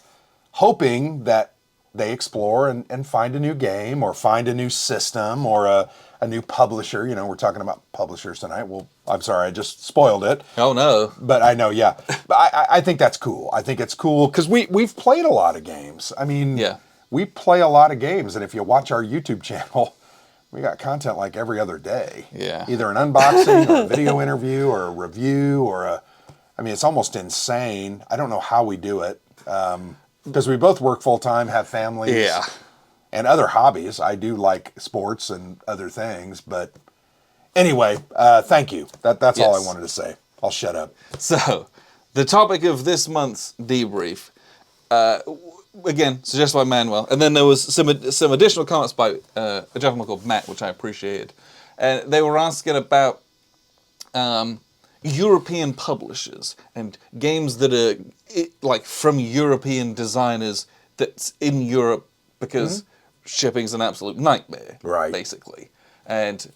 Speaker 2: hoping that they explore and find a new game or find a new system or a new publisher. We're talking about publishers tonight. Well, I'm sorry, I just spoiled it.
Speaker 1: Oh, no.
Speaker 2: But I know, But I think that's cool. I think it's cool because we've played a lot of games. I mean, we play a lot of games, and if you watch our YouTube channel, we got content like every other day.
Speaker 1: Yeah.
Speaker 2: Either an unboxing or a video interview or a review I mean, it's almost insane. I don't know how we do it because we both work full time, have families.
Speaker 1: Yeah.
Speaker 2: And other hobbies. I do like sports and other things, but anyway, thank you. That's all I wanted to say. I'll shut up.
Speaker 1: So, the topic of this month's debrief, again, suggested by Manuel, and then there was some additional comments by a gentleman called Matt, which I appreciated. And they were asking about European publishers and games that are like from European designers that's in Europe because shipping's an absolute nightmare,
Speaker 2: right?
Speaker 1: Basically. And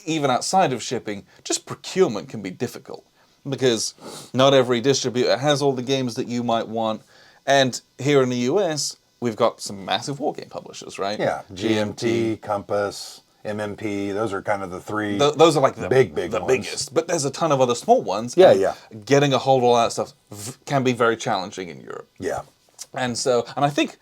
Speaker 1: even outside of shipping, just procurement can be difficult because not every distributor has all the games that you might want. And here in the US, we've got some massive wargame publishers, right?
Speaker 2: Yeah, GMT, Compass, MMP, those are kind of the three.
Speaker 1: Those are like the
Speaker 2: big
Speaker 1: the
Speaker 2: ones.
Speaker 1: biggest. But there's a ton of other small ones.
Speaker 2: Yeah,
Speaker 1: and
Speaker 2: yeah.
Speaker 1: Getting a hold of all that stuff can be very challenging in Europe.
Speaker 2: Yeah.
Speaker 1: And I think,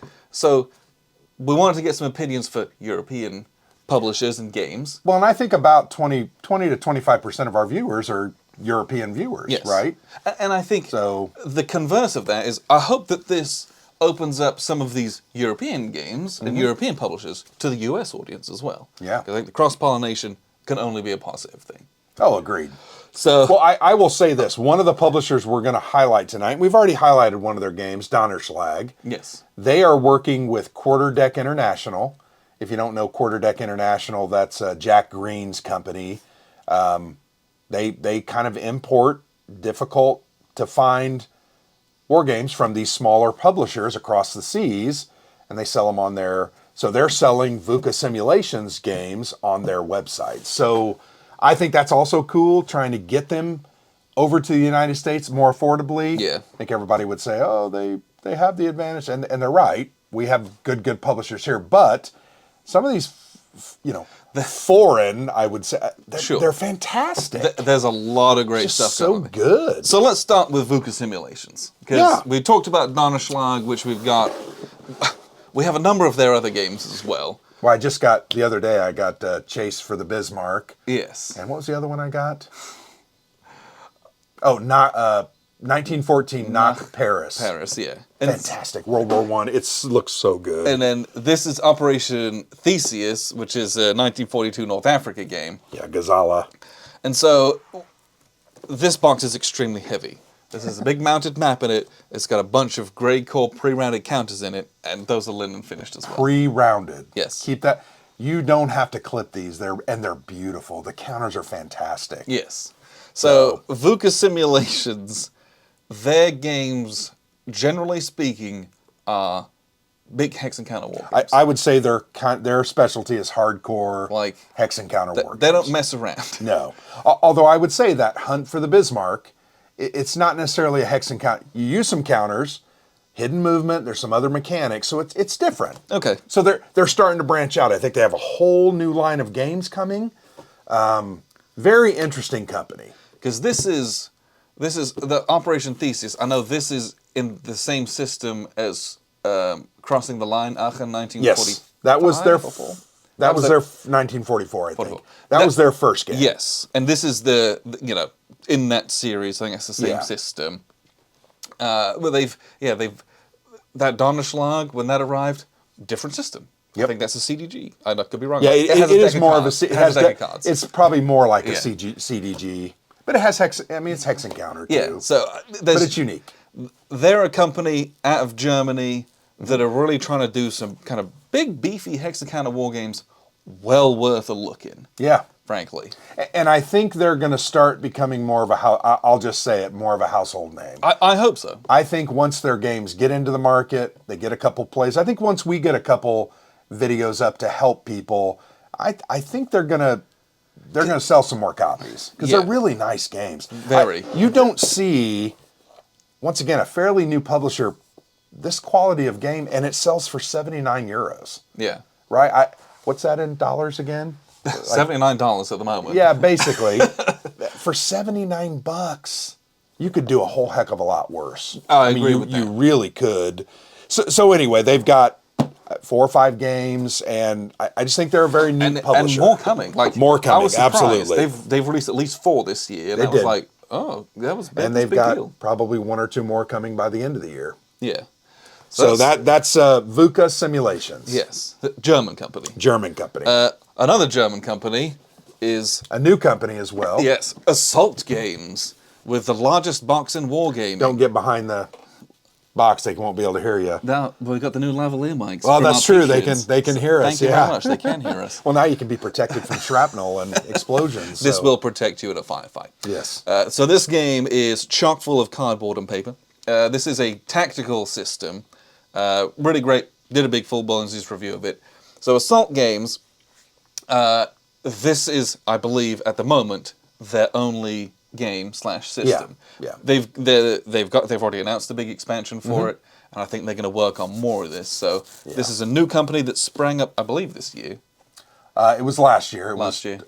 Speaker 1: we wanted to get some opinions for European publishers and games.
Speaker 2: Well, and I think about 20 to 25% of our viewers are European viewers,
Speaker 1: Yes.
Speaker 2: right?
Speaker 1: And I think the converse of that is I hope that this opens up some of these European games and European publishers to the US audience as well.
Speaker 2: Yeah.
Speaker 1: Because I think the cross-pollination can only be a positive thing.
Speaker 2: Oh, agreed.
Speaker 1: So,
Speaker 2: well, I will say this. One of the publishers we're going to highlight tonight, we've already highlighted one of their games, Schlag.
Speaker 1: yes.
Speaker 2: They are working with Quarter Deck International. If you don't know Quarter Deck International, that's Jack Green's company. They kind of import difficult to find war games from these smaller publishers across the seas, and they sell them on their. So they're selling Vuca Simulations games on their website. So I think that's also cool, trying to get them over to the United States more affordably.
Speaker 1: Yeah.
Speaker 2: I think everybody would say, oh, they have the advantage, and they're right. We have good publishers here, but some of these, the foreign, I would say, they're fantastic.
Speaker 1: There's a lot of great stuff
Speaker 2: so
Speaker 1: going on.
Speaker 2: good.
Speaker 1: So let's start with Vuca Simulations. Because we talked about Schlag, which we have a number of their other games as well.
Speaker 2: Well, the other day, I got Chase for the Bismarck.
Speaker 1: Yes.
Speaker 2: And what was the other one I got? Oh, 1914 Knock Paris.
Speaker 1: Paris, yeah.
Speaker 2: Fantastic. World War I. It looks so good.
Speaker 1: And then this is Operation Theseus, which is a 1942 North Africa game.
Speaker 2: Yeah, Gazala.
Speaker 1: And so this box is extremely heavy. This is a big mounted map in it. It's got a bunch of grade core pre-rounded counters in it, and those are linen finished as well.
Speaker 2: Pre-rounded.
Speaker 1: Yes.
Speaker 2: Keep that. You don't have to clip these. They're beautiful. The counters are fantastic.
Speaker 1: Yes. So Vuca Simulations, their games, generally speaking, are big hex and counter war games.
Speaker 2: I would say their specialty is hardcore
Speaker 1: like
Speaker 2: hex and counter war games.
Speaker 1: They don't mess around.
Speaker 2: No. Although I would say that Hunt for the Bismarck, it's not necessarily a hex and counter. You use some counters, hidden movement, there's some other mechanics, so it's different.
Speaker 1: Okay.
Speaker 2: So they're starting to branch out. I think they have a whole new line of games coming. Very interesting company.
Speaker 1: Because this is the Operation Theseus. I know this is in the same system as Crossing the Line, Aachen 1940.
Speaker 2: Yes, that was their 1944. I think that was their first game.
Speaker 1: Yes, and this is in that series. I think it's the same system. But they've that Donnerschlag, when that arrived, different system. Yep. I think that's a CDG. I could be wrong.
Speaker 2: Yeah, it is more of a.
Speaker 1: It has a deck of cards.
Speaker 2: It's probably more like a CDG, but it has hex. I mean, it's hex and counter too.
Speaker 1: Yeah, so
Speaker 2: but it's unique.
Speaker 1: They're a company out of Germany that are really trying to do some kind of big, beefy hex and counter war games. Well worth a look in. Yeah, frankly.
Speaker 2: And I think they're going to start becoming more of I'll just say it, more of a household name.
Speaker 1: I hope so.
Speaker 2: I think once their games get into the market, they get a couple plays. I think once we get a couple videos up to help people, I think they're gonna sell some more copies because they're really nice games.
Speaker 1: Very.
Speaker 2: You don't see, once again, a fairly new publisher this quality of game, and it sells for €79.
Speaker 1: Yeah.
Speaker 2: Right. What's that in dollars again?
Speaker 1: $79 at the moment.
Speaker 2: Yeah, basically. For $79, you could do a whole heck of a lot worse.
Speaker 1: I agree with that.
Speaker 2: You really could. So anyway, they've got 4 or 5 games, and I just think they're a very neat publisher.
Speaker 1: And more coming. Like
Speaker 2: more coming,
Speaker 1: I was surprised.
Speaker 2: absolutely.
Speaker 1: They've released at least 4 this year, and
Speaker 2: They
Speaker 1: I was
Speaker 2: did.
Speaker 1: like, oh, that was
Speaker 2: And
Speaker 1: a
Speaker 2: they've
Speaker 1: big
Speaker 2: got
Speaker 1: deal.
Speaker 2: probably 1 or 2 more coming by the end of the year.
Speaker 1: Yeah.
Speaker 2: So that's Vuca Simulations.
Speaker 1: Yes, the German company.
Speaker 2: German company.
Speaker 1: Another German company is
Speaker 2: A new company as well.
Speaker 1: yes, Assault Games, with the largest box in wargaming.
Speaker 2: Don't get behind the box; they won't be able to hear you.
Speaker 1: Now we've got the new lavalier mics.
Speaker 2: Well,
Speaker 1: from
Speaker 2: that's
Speaker 1: our
Speaker 2: true.
Speaker 1: P-Kids.
Speaker 2: They can hear us.
Speaker 1: Thank you
Speaker 2: yeah.
Speaker 1: very much. They can hear us.
Speaker 2: Well, now you can be protected from shrapnel and explosions.
Speaker 1: This
Speaker 2: so-
Speaker 1: will protect you in a firefight.
Speaker 2: Yes.
Speaker 1: So this game is chock full of cardboard and paper. This is a tactical system. Really great. Did a big full-blown review of it. So Assault Games, this is, I believe, at the moment, their only game/system.
Speaker 2: Yeah.
Speaker 1: They've already announced the big expansion for it, and I think they're going to work on more of this. So this is a new company that sprang up, I believe, this year.
Speaker 2: It was last year.
Speaker 1: Last year.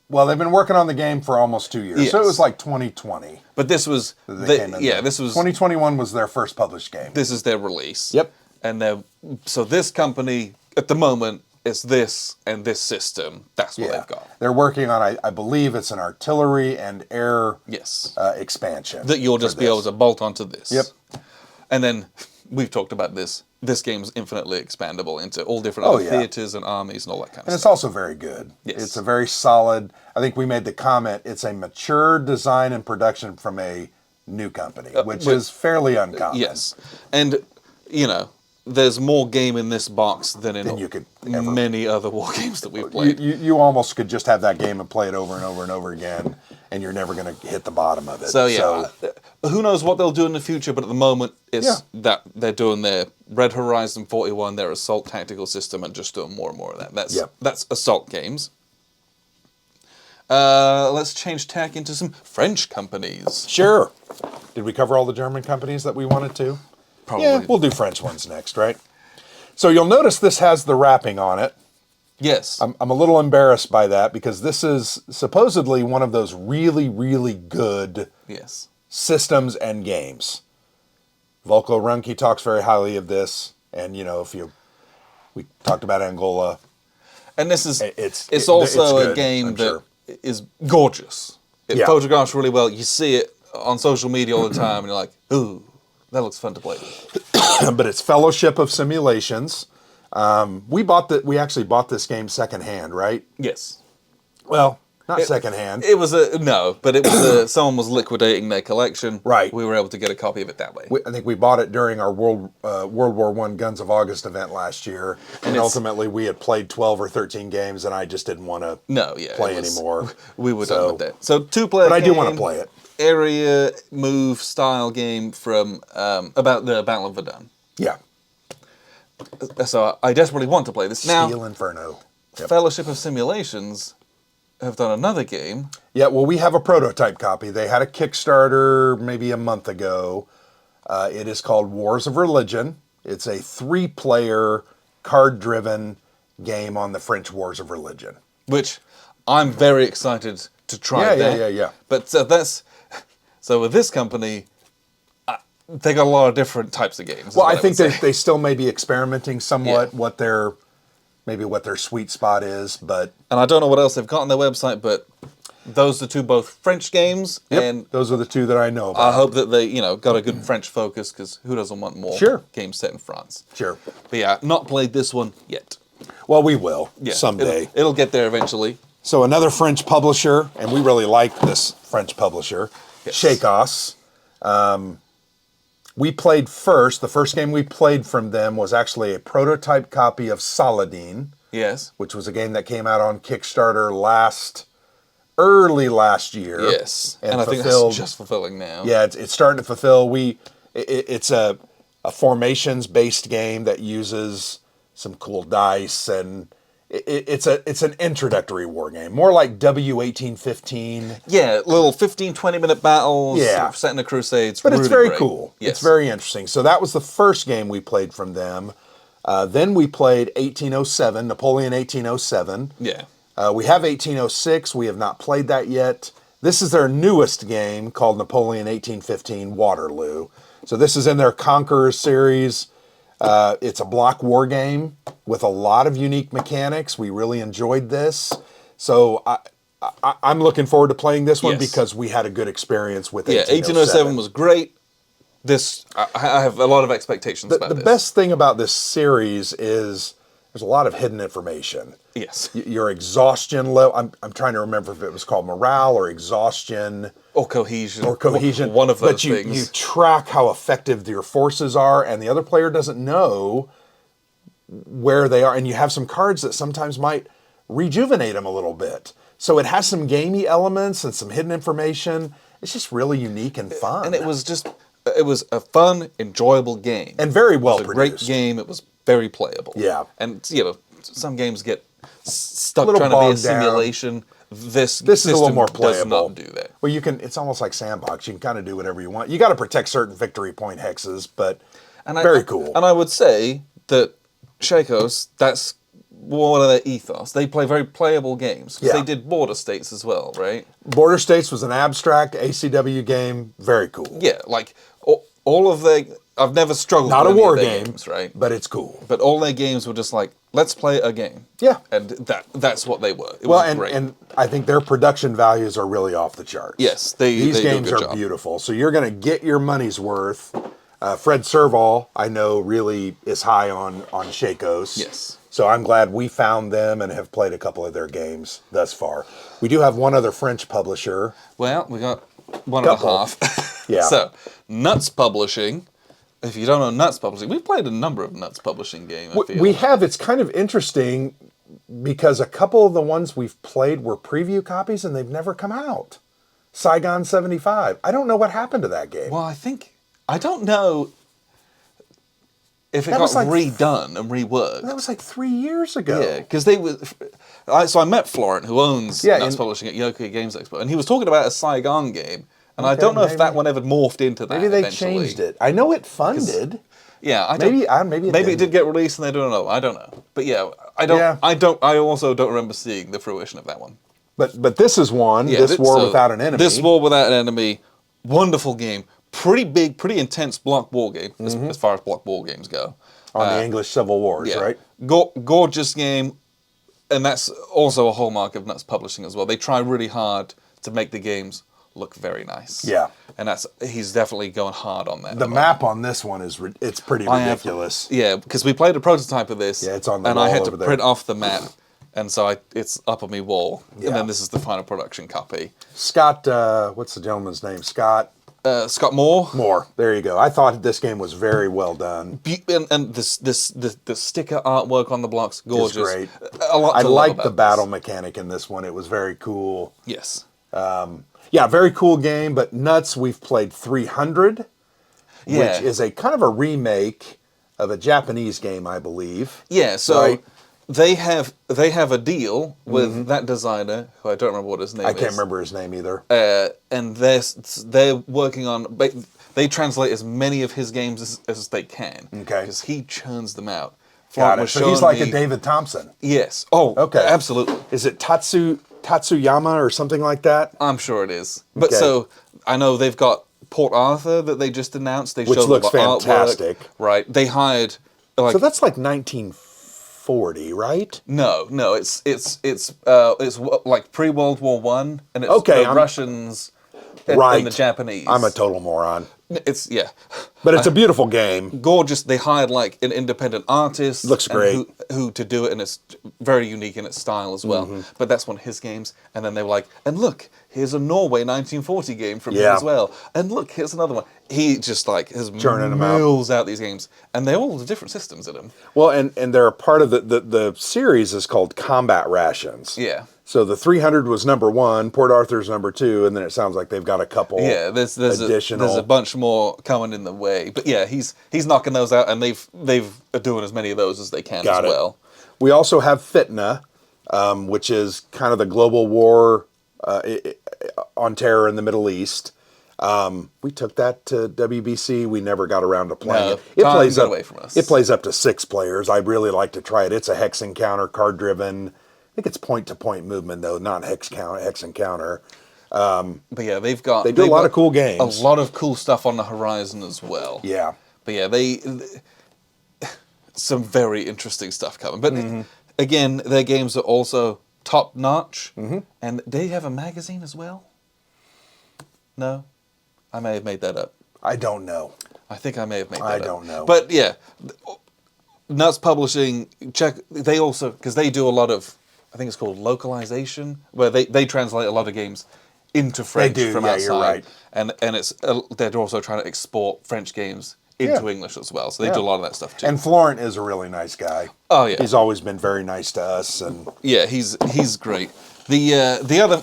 Speaker 2: Well, they've been working on the game for almost 2 years, so it
Speaker 1: Yes.
Speaker 2: was like 2020.
Speaker 1: But this was,
Speaker 2: They came in there.
Speaker 1: this was
Speaker 2: 2021 was their first published game.
Speaker 1: this is their release.
Speaker 2: Yep.
Speaker 1: And so this company at the moment is this and this system. That's what they've got.
Speaker 2: They're working on, I believe it's an artillery and air
Speaker 1: Yes.
Speaker 2: expansion.
Speaker 1: That you'll just be able to bolt onto this.
Speaker 2: Yep.
Speaker 1: And then we've talked about this. This game's infinitely expandable into all different other theaters and armies and all that kind of
Speaker 2: And it's
Speaker 1: stuff.
Speaker 2: also very good.
Speaker 1: Yes.
Speaker 2: It's a very solid, I think we made the comment, it's a mature design and production from a new company, which is fairly uncommon.
Speaker 1: Yes. And, you know, there's more game in this box than in
Speaker 2: you could ever.
Speaker 1: many other war games that we've played.
Speaker 2: You almost could just have that game and play it over and over and over again, and you're never going to hit the bottom of it.
Speaker 1: So yeah, who knows what they'll do in the future? But at the moment, it's that they're doing their Red Horizon 41, their assault tactical system, and just doing more and more of that. That's Assault Games. Let's change tack into some French companies.
Speaker 2: Sure. Did we cover all the German companies that we wanted to?
Speaker 1: Probably.
Speaker 2: Yeah, we'll do French ones next, right? So you'll notice this has the wrapping on it.
Speaker 1: Yes.
Speaker 2: I'm a little embarrassed by that because this is supposedly one of those really, really good
Speaker 1: Yes.
Speaker 2: systems and games. Volko Runke talks very highly of this, and you know, we talked about Angola.
Speaker 1: And this is
Speaker 2: It's
Speaker 1: also
Speaker 2: good,
Speaker 1: a game
Speaker 2: I'm
Speaker 1: that
Speaker 2: sure.
Speaker 1: is gorgeous. It
Speaker 2: Yeah.
Speaker 1: photographs really well. You see it on social media all the time, and you're like, ooh, that looks fun to play with.
Speaker 2: But it's Fellowship of Simulations. We actually bought this game secondhand, right?
Speaker 1: Yes.
Speaker 2: Well, not secondhand.
Speaker 1: It was but it was someone was liquidating their collection.
Speaker 2: Right.
Speaker 1: We were able to get a copy of it that way.
Speaker 2: I think we bought it during our World War I Guns of August event last year, and ultimately we had played 12 or 13 games, and I just didn't want to play anymore.
Speaker 1: We were done with that. So 2-player.
Speaker 2: But I do want to play it.
Speaker 1: Area move style game from about the Battle of Verdun.
Speaker 2: Yeah.
Speaker 1: So I desperately want to play this now.
Speaker 2: Steel Inferno. Yep.
Speaker 1: Fellowship of Simulations have done another game.
Speaker 2: Yeah, well, we have a prototype copy. They had a Kickstarter maybe a month ago. It is called Wars of Religion. It's a 3-player, card-driven game on the French Wars of Religion.
Speaker 1: Which I'm very excited to try.
Speaker 2: Yeah.
Speaker 1: But so with this company, they got a lot of different types of games.
Speaker 2: Well, I think they still may be experimenting somewhat what their sweet spot is, but
Speaker 1: and I don't know what else they've got on their website, but those are both French games, and
Speaker 2: those are the 2 that I know about.
Speaker 1: I hope that they got a good French focus, because who doesn't want more games set in France?
Speaker 2: Sure.
Speaker 1: But yeah, not played this one yet.
Speaker 2: Well, we will someday.
Speaker 1: It'll get there eventually.
Speaker 2: So another French publisher, and we really like this French publisher, Shakeos. We played first. The first game we played from them was actually a prototype copy of Saladin.
Speaker 1: Yes.
Speaker 2: Which was a game that came out on Kickstarter early last year.
Speaker 1: Yes. And I think that's just fulfilling now.
Speaker 2: Yeah, it's starting to fulfill. It's a formations-based game that uses some cool dice, and it's an introductory war game, more like W1815.
Speaker 1: Yeah, little 15-20-minute battles.
Speaker 2: Yeah.
Speaker 1: Set in the Crusades.
Speaker 2: But it's very
Speaker 1: great.
Speaker 2: cool.
Speaker 1: Yes.
Speaker 2: It's very interesting. So that was the first game we played from them. Then we played 1807, Napoleon 1807.
Speaker 1: Yeah.
Speaker 2: We have 1806. We have not played that yet. This is their newest game called Napoleon 1815 Waterloo. So this is in their Conqueror series. It's a block war game with a lot of unique mechanics. We really enjoyed this. So I'm looking forward to playing this one because we had a good experience with
Speaker 1: 1807 was great. This I have a lot of expectations about this.
Speaker 2: The best thing about this series is there's a lot of hidden information.
Speaker 1: Yes.
Speaker 2: Your exhaustion level, I'm trying to remember if it was called morale or exhaustion.
Speaker 1: Or cohesion.
Speaker 2: One
Speaker 1: of those things.
Speaker 2: But you track how effective your forces are, and the other player doesn't know where they are. And you have some cards that sometimes might rejuvenate them a little bit. So it has some gamey elements and some hidden information. It's just really unique and fun.
Speaker 1: And it was a fun, enjoyable game.
Speaker 2: And very well produced.
Speaker 1: It was a great game. It was very playable.
Speaker 2: Yeah.
Speaker 1: And, some games get stuck
Speaker 2: Little
Speaker 1: trying to be a
Speaker 2: bogged down.
Speaker 1: simulation. This
Speaker 2: is a little more
Speaker 1: does
Speaker 2: playable.
Speaker 1: not do that.
Speaker 2: Well, it's almost like Sandbox. You can kind of do whatever you want. You got to protect certain victory point hexes, but very cool.
Speaker 1: And I would say that Shakeos, that's one of their ethos. They play very playable games. Because they did Border States as well, right?
Speaker 2: Border States was an abstract ACW game. Very cool.
Speaker 1: Yeah, like all of their... I've never struggled
Speaker 2: Not
Speaker 1: with
Speaker 2: a war
Speaker 1: their
Speaker 2: game,
Speaker 1: games, right?
Speaker 2: But it's cool.
Speaker 1: But all their games were just like, let's play a game.
Speaker 2: Yeah.
Speaker 1: And that's what they were. It was great.
Speaker 2: And I think their production values are really off the charts.
Speaker 1: Yes,
Speaker 2: these
Speaker 1: they
Speaker 2: games
Speaker 1: do a good
Speaker 2: are
Speaker 1: job.
Speaker 2: beautiful. So you're going to get your money's worth. Fred Serval, I know, really is high on Shakeos.
Speaker 1: Yes.
Speaker 2: So I'm glad we found them and have played a couple of their games thus far. We do have one other French publisher.
Speaker 1: Well, we got one and a half.
Speaker 2: Yeah.
Speaker 1: So, Nuts Publishing. If you don't know Nuts Publishing, we've played a number of Nuts Publishing games.
Speaker 2: We have. It's kind of interesting because a couple of the ones we've played were preview copies and they've never come out. Saigon 75. I don't know what happened to that game.
Speaker 1: Well, I don't know if it got redone and reworked.
Speaker 2: That was like 3 years ago.
Speaker 1: Yeah, because they were... So I met Florent, who owns Nuts Publishing at Yokohama Games Expo, and he was talking about a Saigon game. And I don't know if that one ever morphed into that.
Speaker 2: Maybe they changed it. I know it funded.
Speaker 1: Yeah,
Speaker 2: maybe
Speaker 1: it did get released and they don't know. I don't know. But yeah, I also don't remember seeing the fruition of that one.
Speaker 2: But this is one.
Speaker 1: Yeah,
Speaker 2: this War Without an Enemy.
Speaker 1: This War Without an Enemy, wonderful game. Pretty big, pretty intense block war game as far as block war games go.
Speaker 2: On the English Civil Wars, right?
Speaker 1: Gorgeous game, and that's also a hallmark of Nuts Publishing as well. They try really hard to make the games look very nice.
Speaker 2: Yeah.
Speaker 1: And he's definitely going hard on that.
Speaker 2: The map on this one it's pretty ridiculous.
Speaker 1: Because we played a prototype of this.
Speaker 2: Yeah, it's on the
Speaker 1: and
Speaker 2: wall
Speaker 1: I had to
Speaker 2: over there.
Speaker 1: print off the map, and so it's up on my wall.
Speaker 2: Yeah.
Speaker 1: And then this is the final production copy.
Speaker 2: Scott, what's the gentleman's name? Scott
Speaker 1: Moore.
Speaker 2: Moore. There you go. I thought this game was very well done.
Speaker 1: And the sticker artwork on the blocks, gorgeous.
Speaker 2: It's great.
Speaker 1: A lot.
Speaker 2: I liked the
Speaker 1: this.
Speaker 2: battle mechanic in this one. It was very cool.
Speaker 1: Yes.
Speaker 2: Yeah, very cool game, but Nuts, we've played 300, which is a kind of a remake of a Japanese game, I believe.
Speaker 1: Yeah, so
Speaker 2: right?
Speaker 1: they have a deal with that designer, who I don't remember what his name is.
Speaker 2: I can't remember his name either.
Speaker 1: And they're working on... They translate as many of his games as they can.
Speaker 2: Okay.
Speaker 1: Because he churns them out.
Speaker 2: Got it. So he's like a David Thompson.
Speaker 1: Yes. Oh, okay. Absolutely.
Speaker 2: Is it Tatsuyama or something like that?
Speaker 1: I'm sure it is. But so, I know they've got Port Arthur that they just announced. Which
Speaker 2: looks fantastic.
Speaker 1: Artwork. Right. They hired...
Speaker 2: so that's like 1940, right?
Speaker 1: No. It's like pre-World War I, and it's the Russians and the Japanese.
Speaker 2: I'm a total moron.
Speaker 1: But
Speaker 2: it's a beautiful game.
Speaker 1: Gorgeous. They hired like an independent artist.
Speaker 2: Looks great.
Speaker 1: Who to do it, and it's very unique in its style as well. But that's one of his games. And then they were like, and look, here's a Norway 1940 game from him as well. And look, here's another one. He just like has mills out these games, and they all have different systems in them.
Speaker 2: Well, and they're a part of the series is called Combat Rations.
Speaker 1: Yeah.
Speaker 2: So the 300 was number 1, Port Arthur's number 2, and then it sounds like they've got a couple.
Speaker 1: Yeah, there's a bunch more coming in the way, but yeah, he's knocking those out, and they've are doing as many of those as they can as well.
Speaker 2: We also have Fitna, which is kind of the global war on terror in the Middle East. We took that to WBC. We never got around to playing it. It plays up to 6 players. I'd really like to try it. It's a hex encounter, card driven. I think it's point-to-point movement, though, not hex encounter.
Speaker 1: But yeah, they
Speaker 2: do a lot of cool games.
Speaker 1: A lot of cool stuff on the horizon as well.
Speaker 2: Yeah.
Speaker 1: But yeah, some very interesting stuff coming. But again, their games are also top notch, and they have a magazine as well. No, I may have made that up.
Speaker 2: I don't know.
Speaker 1: I think I may have made that
Speaker 2: I
Speaker 1: up.
Speaker 2: don't know.
Speaker 1: But yeah, Nuts Publishing, check. They also, because they do a lot of, I think it's called localization, where they translate a lot of games into French from outside.
Speaker 2: You're right.
Speaker 1: And it's they're also trying to export French games into English as well. So they do a lot of that stuff too.
Speaker 2: And Florent is a really nice guy.
Speaker 1: Oh yeah,
Speaker 2: he's always been very nice to us. And
Speaker 1: yeah, he's great. The other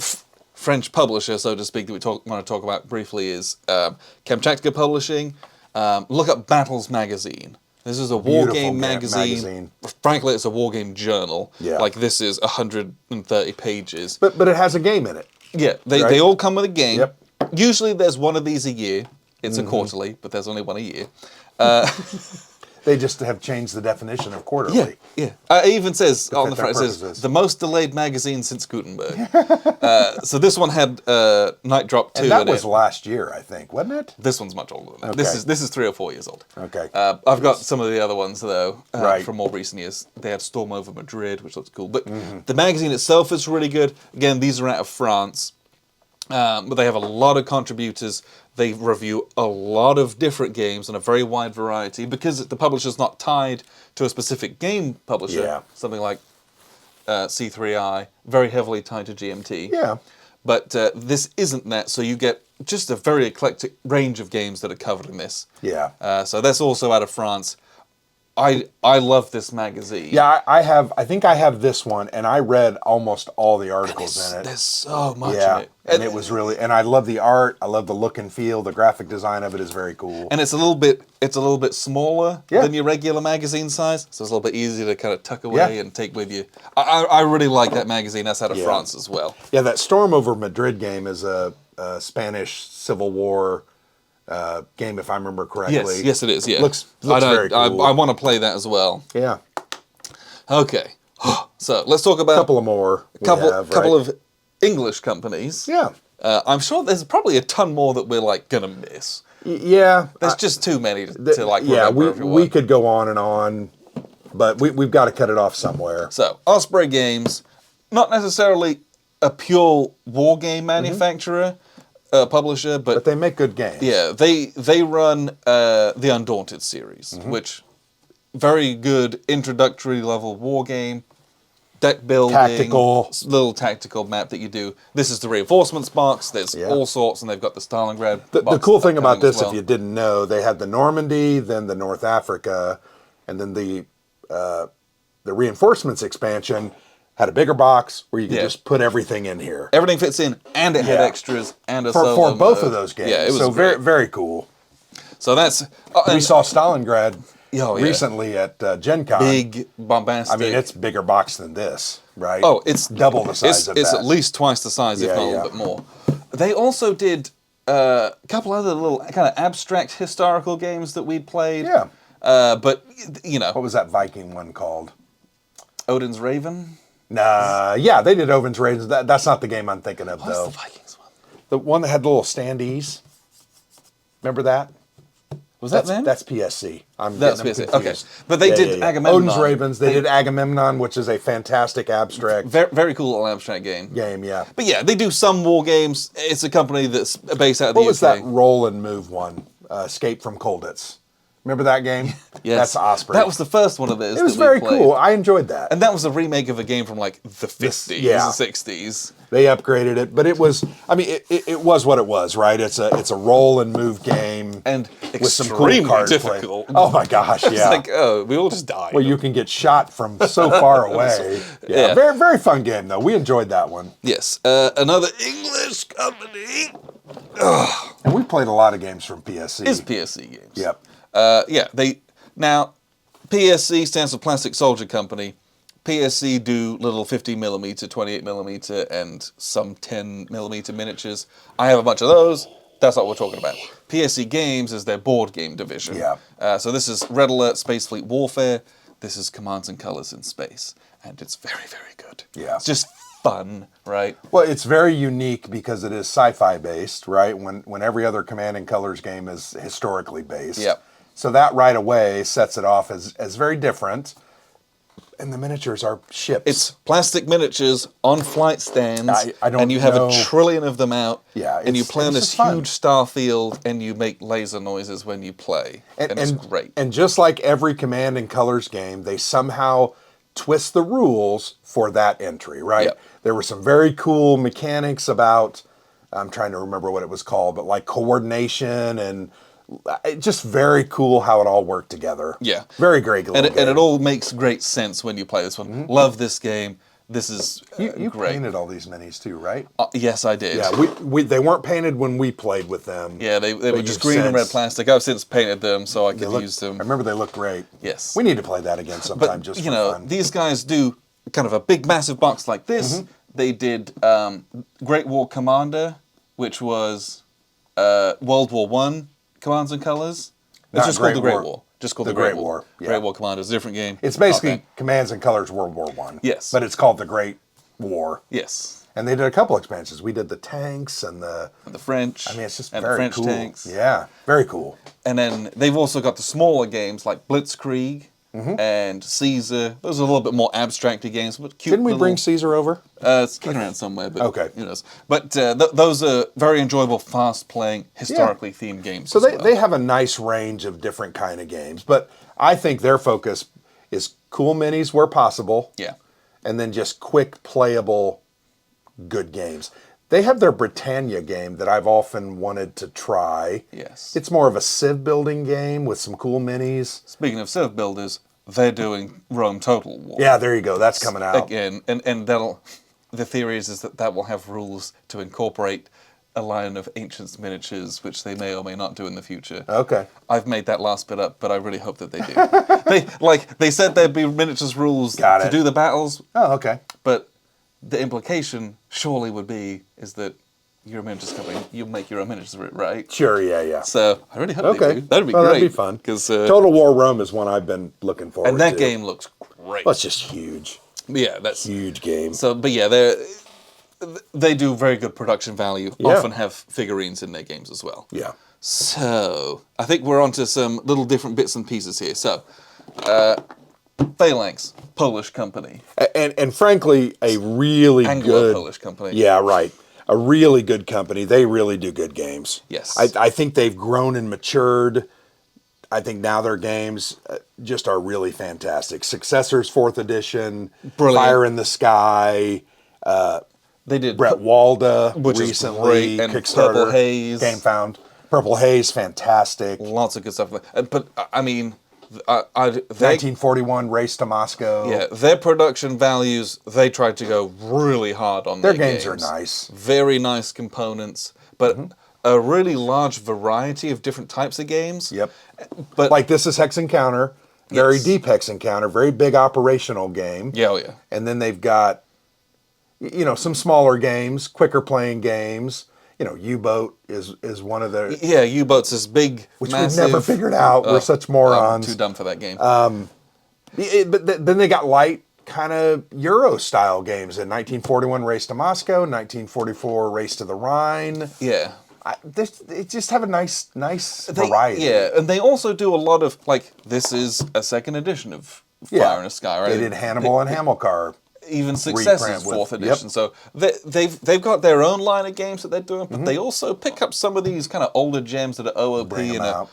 Speaker 1: French publisher, so to speak, that we want to talk about briefly is Kamchatka Publishing. Look up Battles Magazine. This is a war game magazine. Frankly, it's a war game journal.
Speaker 2: Yeah.
Speaker 1: Like this is 130 pages.
Speaker 2: But it has a game in it.
Speaker 1: Yeah, they all come with a game.
Speaker 2: Yep.
Speaker 1: Usually there's one of these a year. It's a quarterly, but there's only one a year.
Speaker 2: They just have changed the definition of quarterly.
Speaker 1: Yeah. It even says on the front, it says,
Speaker 2: purposes.
Speaker 1: the most delayed magazine since Gutenberg. So this one had Night Drop 2
Speaker 2: And that
Speaker 1: in
Speaker 2: was
Speaker 1: it.
Speaker 2: last year, I think, wasn't it?
Speaker 1: This one's much older than that.
Speaker 2: Okay.
Speaker 1: This is 3 or 4 years old.
Speaker 2: Okay.
Speaker 1: I've got some of the other ones, though,
Speaker 2: Right.
Speaker 1: from more recent years. They had Storm Over Madrid, which looks cool. But the magazine itself is really good. Again, these are out of France. But they have a lot of contributors. They review a lot of different games and a very wide variety because the publisher's not tied to a specific game publisher.
Speaker 2: Yeah.
Speaker 1: Something like C3I, very heavily tied to GMT.
Speaker 2: Yeah.
Speaker 1: But this isn't that, so you get just a very eclectic range of games that are covered in this.
Speaker 2: Yeah.
Speaker 1: So that's also out of France. I love this magazine.
Speaker 2: Yeah, I think I have this one, and I read almost all the articles in it.
Speaker 1: There's so much
Speaker 2: Yeah,
Speaker 1: in it.
Speaker 2: and it was really, and I love the art. I love the look and feel. The graphic design of it is very cool.
Speaker 1: And it's a little bit smaller
Speaker 2: Yeah.
Speaker 1: than your regular magazine size, so it's a little bit easier to kind of tuck away and take with you. I really like that magazine. That's out of France as well.
Speaker 2: Yeah, that Storm Over Madrid game is a Spanish Civil War game, if I remember correctly.
Speaker 1: Yes, it is. Yeah,
Speaker 2: Looks very cool.
Speaker 1: I want to play that as well.
Speaker 2: Yeah.
Speaker 1: Okay, so let's talk about
Speaker 2: A couple of more.
Speaker 1: couple of English companies.
Speaker 2: Yeah.
Speaker 1: I'm sure there's probably a ton more that we're like gonna miss.
Speaker 2: Yeah.
Speaker 1: There's just too many to like remember everyone.
Speaker 2: we could go on, but we've got to cut it off somewhere.
Speaker 1: So Osprey Games, not necessarily a pure war game manufacturer, publisher,
Speaker 2: But they make good games.
Speaker 1: yeah, they run the Undaunted series, which very good introductory level war game, deck building, little tactical map that you do. This is the reinforcements box. There's all sorts, and they've got the Stalingrad.
Speaker 2: The cool thing about this,
Speaker 1: well.
Speaker 2: if you didn't know, they had the Normandy, then the North Africa, and then the reinforcements expansion had a bigger box where you could just put everything in here.
Speaker 1: Everything fits in, and it had extras and a solo
Speaker 2: for both
Speaker 1: mode.
Speaker 2: of those games.
Speaker 1: Yeah, it was
Speaker 2: so
Speaker 1: great.
Speaker 2: very cool.
Speaker 1: So that's
Speaker 2: We saw Stalingrad
Speaker 1: yeah.
Speaker 2: recently at Gen Con.
Speaker 1: big bombastic.
Speaker 2: I mean, it's bigger box than this, right?
Speaker 1: Oh, it's
Speaker 2: double the size of that.
Speaker 1: It's at least twice the size, if not a little bit more. They also did a couple other little kind of abstract historical games that we played.
Speaker 2: Yeah.
Speaker 1: But, you know.
Speaker 2: What was that Viking one called?
Speaker 1: Odin's Raven?
Speaker 2: Nah, yeah, they did Oven's Raiders. That's not the game I'm thinking of,
Speaker 1: What's
Speaker 2: though.
Speaker 1: the Vikings one?
Speaker 2: The one that had the little standees. Remember that?
Speaker 1: Was that them?
Speaker 2: That's PSC.
Speaker 1: That's
Speaker 2: getting them
Speaker 1: PSC. Okay.
Speaker 2: confused.
Speaker 1: But they did Agamemnon.
Speaker 2: Odin's Ravens. They did Agamemnon, which is a fantastic abstract
Speaker 1: Very, very cool little abstract game.
Speaker 2: game, yeah.
Speaker 1: But yeah, they do some war games. It's a company that's based out of the UK.
Speaker 2: What was that roll and move one? Escape from Colditz. Remember that game?
Speaker 1: Yes.
Speaker 2: That's Osprey.
Speaker 1: That was the first one of those.
Speaker 2: It was very cool. I enjoyed that.
Speaker 1: And that was a remake of a game from like the 50s,
Speaker 2: yeah.
Speaker 1: 60s.
Speaker 2: They upgraded it, but it was, I mean, it was what it was, right? It's a roll and move game.
Speaker 1: And
Speaker 2: with some cool
Speaker 1: extremely
Speaker 2: card play.
Speaker 1: difficult.
Speaker 2: Oh my gosh, yeah.
Speaker 1: It's like, oh, we all just died.
Speaker 2: Well, you can get shot from so far away.
Speaker 1: Yeah.
Speaker 2: Very, very fun game, though. We enjoyed that one.
Speaker 1: Yes. Another English company
Speaker 2: And we played a lot of games from PSC.
Speaker 1: is PSC Games.
Speaker 2: Yep.
Speaker 1: Now, PSC stands for Plastic Soldier Company. PSC do little 50mm, 28mm, and some 10mm miniatures. I have a bunch of those. That's not what we're talking about. PSC Games is their board game division.
Speaker 2: Yeah.
Speaker 1: So this is Red Alert Space Fleet Warfare. This is Commands and Colors in Space. And it's very, very good.
Speaker 2: Yeah.
Speaker 1: It's just fun, right?
Speaker 2: Well, it's very unique because it is sci-fi based, right? When every other Command and Colors game is historically based.
Speaker 1: Yep.
Speaker 2: So that right away sets it off as very different. And the miniatures are ships.
Speaker 1: It's plastic miniatures on flight stands,
Speaker 2: I don't
Speaker 1: and you have
Speaker 2: know.
Speaker 1: a trillion of them out,
Speaker 2: Yeah,
Speaker 1: and you
Speaker 2: it's-
Speaker 1: play on
Speaker 2: it's
Speaker 1: this
Speaker 2: just fun.
Speaker 1: huge star field, and you make laser noises when you play, and it's great.
Speaker 2: And just like every Command and Colors game, they somehow twist the rules for that entry, right?
Speaker 1: Yep.
Speaker 2: There were some very cool mechanics about, I'm trying to remember what it was called, but like coordination and just very cool how it all worked together.
Speaker 1: Yeah.
Speaker 2: Very great little game.
Speaker 1: And it all makes great sense when you play this one. Love this game. This is
Speaker 2: You
Speaker 1: great.
Speaker 2: painted all these minis too, right?
Speaker 1: Yes, I did.
Speaker 2: Yeah, they weren't painted when we played with them.
Speaker 1: Yeah, they were
Speaker 2: But
Speaker 1: just
Speaker 2: you've
Speaker 1: green and red
Speaker 2: since-
Speaker 1: plastic. I've since painted them so I
Speaker 2: They
Speaker 1: could
Speaker 2: look-
Speaker 1: use
Speaker 2: I
Speaker 1: them.
Speaker 2: remember they look great.
Speaker 1: Yes.
Speaker 2: We need to play that again sometime
Speaker 1: But,
Speaker 2: just
Speaker 1: you
Speaker 2: for
Speaker 1: know,
Speaker 2: fun.
Speaker 1: these guys do kind of a big, massive box like this.
Speaker 2: Mm-hmm.
Speaker 1: They did Great War Commander, which was World War One Commands and Colors. It's
Speaker 2: Not
Speaker 1: just called
Speaker 2: Great
Speaker 1: the Great
Speaker 2: War.
Speaker 1: War. Just called
Speaker 2: The
Speaker 1: the Great
Speaker 2: Great
Speaker 1: War.
Speaker 2: War, yeah.
Speaker 1: Great War Commander is a different game.
Speaker 2: It's basically
Speaker 1: Okay.
Speaker 2: Commands and Colors World War One.
Speaker 1: Yes.
Speaker 2: But it's called the Great War.
Speaker 1: Yes.
Speaker 2: And they did a couple expansions. We did the tanks and the...
Speaker 1: The French.
Speaker 2: I mean, it's just
Speaker 1: and
Speaker 2: very
Speaker 1: the French
Speaker 2: cool.
Speaker 1: tanks.
Speaker 2: Yeah, very cool.
Speaker 1: And then they've also got the smaller games like Blitzkrieg and Caesar. Those are a little bit more abstract games, but cute.
Speaker 2: Didn't we
Speaker 1: little,
Speaker 2: bring Caesar over?
Speaker 1: It's kicking around somewhere, but
Speaker 2: Okay.
Speaker 1: who knows? But those are very enjoyable, fast-playing, historically themed games.
Speaker 2: So
Speaker 1: as well.
Speaker 2: they have a nice range of different kind of games. But I think their focus is cool minis where possible.
Speaker 1: Yeah.
Speaker 2: And then just quick, playable, good games. They have their Britannia game that I've often wanted to try.
Speaker 1: Yes.
Speaker 2: It's more of a civ building game with some cool minis.
Speaker 1: Speaking of Civ builders, they're doing Rome Total War.
Speaker 2: Yeah, there you go. That's coming out.
Speaker 1: Again, and that'll. The theory is that will have rules to incorporate a line of ancient miniatures, which they may or may not do in the future.
Speaker 2: Okay.
Speaker 1: I've made that last bit up, but I really hope that they do. they said there'd be miniatures rules
Speaker 2: Got
Speaker 1: to
Speaker 2: it.
Speaker 1: do the battles,
Speaker 2: Oh, okay.
Speaker 1: but the implication surely would be is that you're a miniatures company, you make your own miniatures, right?
Speaker 2: Sure, yeah.
Speaker 1: So I really hope
Speaker 2: Okay.
Speaker 1: they do. That'd be
Speaker 2: Well,
Speaker 1: great.
Speaker 2: that'd be fun.
Speaker 1: Because
Speaker 2: Total War Rome is one I've been looking forward to.
Speaker 1: and that game looks great.
Speaker 2: Well, it's just huge.
Speaker 1: Yeah, that's
Speaker 2: Huge game.
Speaker 1: so. But yeah, they do very good production value.
Speaker 2: Yeah.
Speaker 1: Often have figurines in their games as well.
Speaker 2: Yeah.
Speaker 1: So I think we're onto some little different bits and pieces here. So, Phalanx, Polish company,
Speaker 2: And frankly, a really
Speaker 1: Anglo
Speaker 2: good...
Speaker 1: Polish company.
Speaker 2: Yeah, right. A really good company. They really do good games.
Speaker 1: Yes.
Speaker 2: I think they've grown and matured. I think now their games just are really fantastic. Successors, 4th edition,
Speaker 1: Brilliant.
Speaker 2: Fire in the Sky,
Speaker 1: They did
Speaker 2: Brett Walda
Speaker 1: Which is
Speaker 2: recently,
Speaker 1: great, and
Speaker 2: Kickstarter,
Speaker 1: Purple Haze.
Speaker 2: Game Found. Purple Haze, fantastic.
Speaker 1: lots of good stuff. But I mean, they,
Speaker 2: 1941, Race to Moscow.
Speaker 1: yeah, their production values. They tried to go really hard on
Speaker 2: Their
Speaker 1: their
Speaker 2: games are nice.
Speaker 1: Very nice components, but a really large variety of different types of games.
Speaker 2: Yep.
Speaker 1: But
Speaker 2: Like this is Hex Encounter, very
Speaker 1: Yes.
Speaker 2: deep Hex Encounter, very big operational game.
Speaker 1: yeah, oh yeah.
Speaker 2: And then they've got, some smaller games, quicker playing games. U-Boat is one of the,
Speaker 1: Yeah, U-boats is big,
Speaker 2: which
Speaker 1: massive.
Speaker 2: we've never figured out. We're such morons.
Speaker 1: I'm too dumb for that game.
Speaker 2: Then they got light kind of Euro-style games in 1941 Race to Moscow, 1944 Race to the Rhine.
Speaker 1: yeah.
Speaker 2: They just have a nice variety.
Speaker 1: Yeah, and they also do a lot of, this is a second edition of Fire in the Sky, right?
Speaker 2: They did Hannibal and Hamilcar.
Speaker 1: Even Success
Speaker 2: reprint
Speaker 1: is
Speaker 2: with-
Speaker 1: 4th
Speaker 2: yep.
Speaker 1: edition. So they've got their own line of games that they're doing,
Speaker 2: Mm-hmm.
Speaker 1: but they also pick up some of these kind of older gems that are OOP.
Speaker 2: Bring 'em
Speaker 1: and
Speaker 2: out.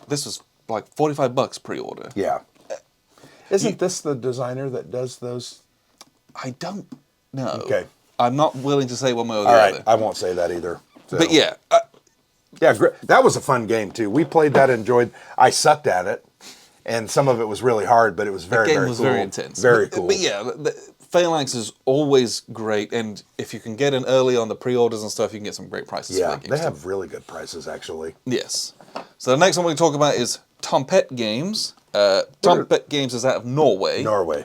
Speaker 1: this was like $45 pre-order.
Speaker 2: Yeah. Isn't this the designer that does those?
Speaker 1: I don't know.
Speaker 2: Okay.
Speaker 1: I'm not willing to say one way or the
Speaker 2: All right,
Speaker 1: other.
Speaker 2: I won't say that either. So.
Speaker 1: But yeah,
Speaker 2: Yeah, that was a fun game too. We played that, enjoyed. I sucked at it, and some of it was really hard, but it was very,
Speaker 1: the game
Speaker 2: very
Speaker 1: was
Speaker 2: cool.
Speaker 1: very intense.
Speaker 2: Very
Speaker 1: But-
Speaker 2: cool.
Speaker 1: But yeah, Phalanx is always great, and if you can get in early on the pre-orders and stuff, you can get some great prices for
Speaker 2: Yeah,
Speaker 1: their games
Speaker 2: they
Speaker 1: too.
Speaker 2: have really good prices actually.
Speaker 1: Yes. So the next one we talk about is Tompet Games. Tompet Games is out of Norway.
Speaker 2: Norway.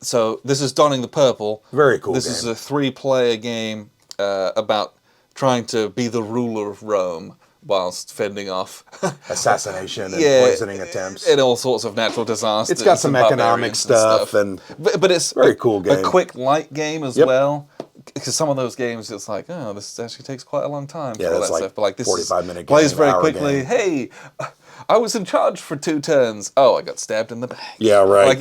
Speaker 1: So this is Donning the Purple.
Speaker 2: Very cool
Speaker 1: This
Speaker 2: game.
Speaker 1: is a 3-player game about trying to be the ruler of Rome whilst fending off
Speaker 2: Assassination and
Speaker 1: Yeah,
Speaker 2: poisoning attempts.
Speaker 1: and all sorts of natural disasters.
Speaker 2: It's got some
Speaker 1: and
Speaker 2: economic
Speaker 1: barbarians
Speaker 2: stuff and
Speaker 1: but it's
Speaker 2: very cool game.
Speaker 1: A quick light game as
Speaker 2: Yep.
Speaker 1: well. Because some of those games, it's like, this actually takes quite a long time.
Speaker 2: Yeah,
Speaker 1: for all
Speaker 2: that's
Speaker 1: that
Speaker 2: like
Speaker 1: stuff. But like this
Speaker 2: 45-minute game,
Speaker 1: plays very
Speaker 2: hour
Speaker 1: quickly.
Speaker 2: game.
Speaker 1: Hey, I was in charge for 2 turns. Oh, I got stabbed in the back.
Speaker 2: Yeah, right.
Speaker 1: Like,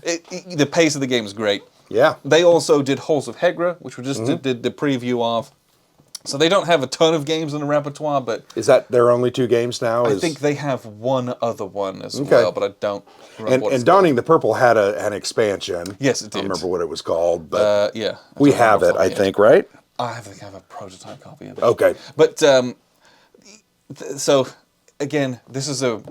Speaker 1: the pace of the game is great.
Speaker 2: Yeah.
Speaker 1: They also did Halls of Hegra, which we just did the preview of. So they don't have a ton of games in the repertoire, but...
Speaker 2: Is that their only 2 games now?
Speaker 1: I think they have one other one as well, but I don't remember what it's
Speaker 2: And Donning the Purple had an expansion.
Speaker 1: Yes, it did.
Speaker 2: I don't remember what it was called, but
Speaker 1: yeah.
Speaker 2: we have it, I think, right?
Speaker 1: I think I have a prototype copy of it.
Speaker 2: Okay.
Speaker 1: But, so, again, this is a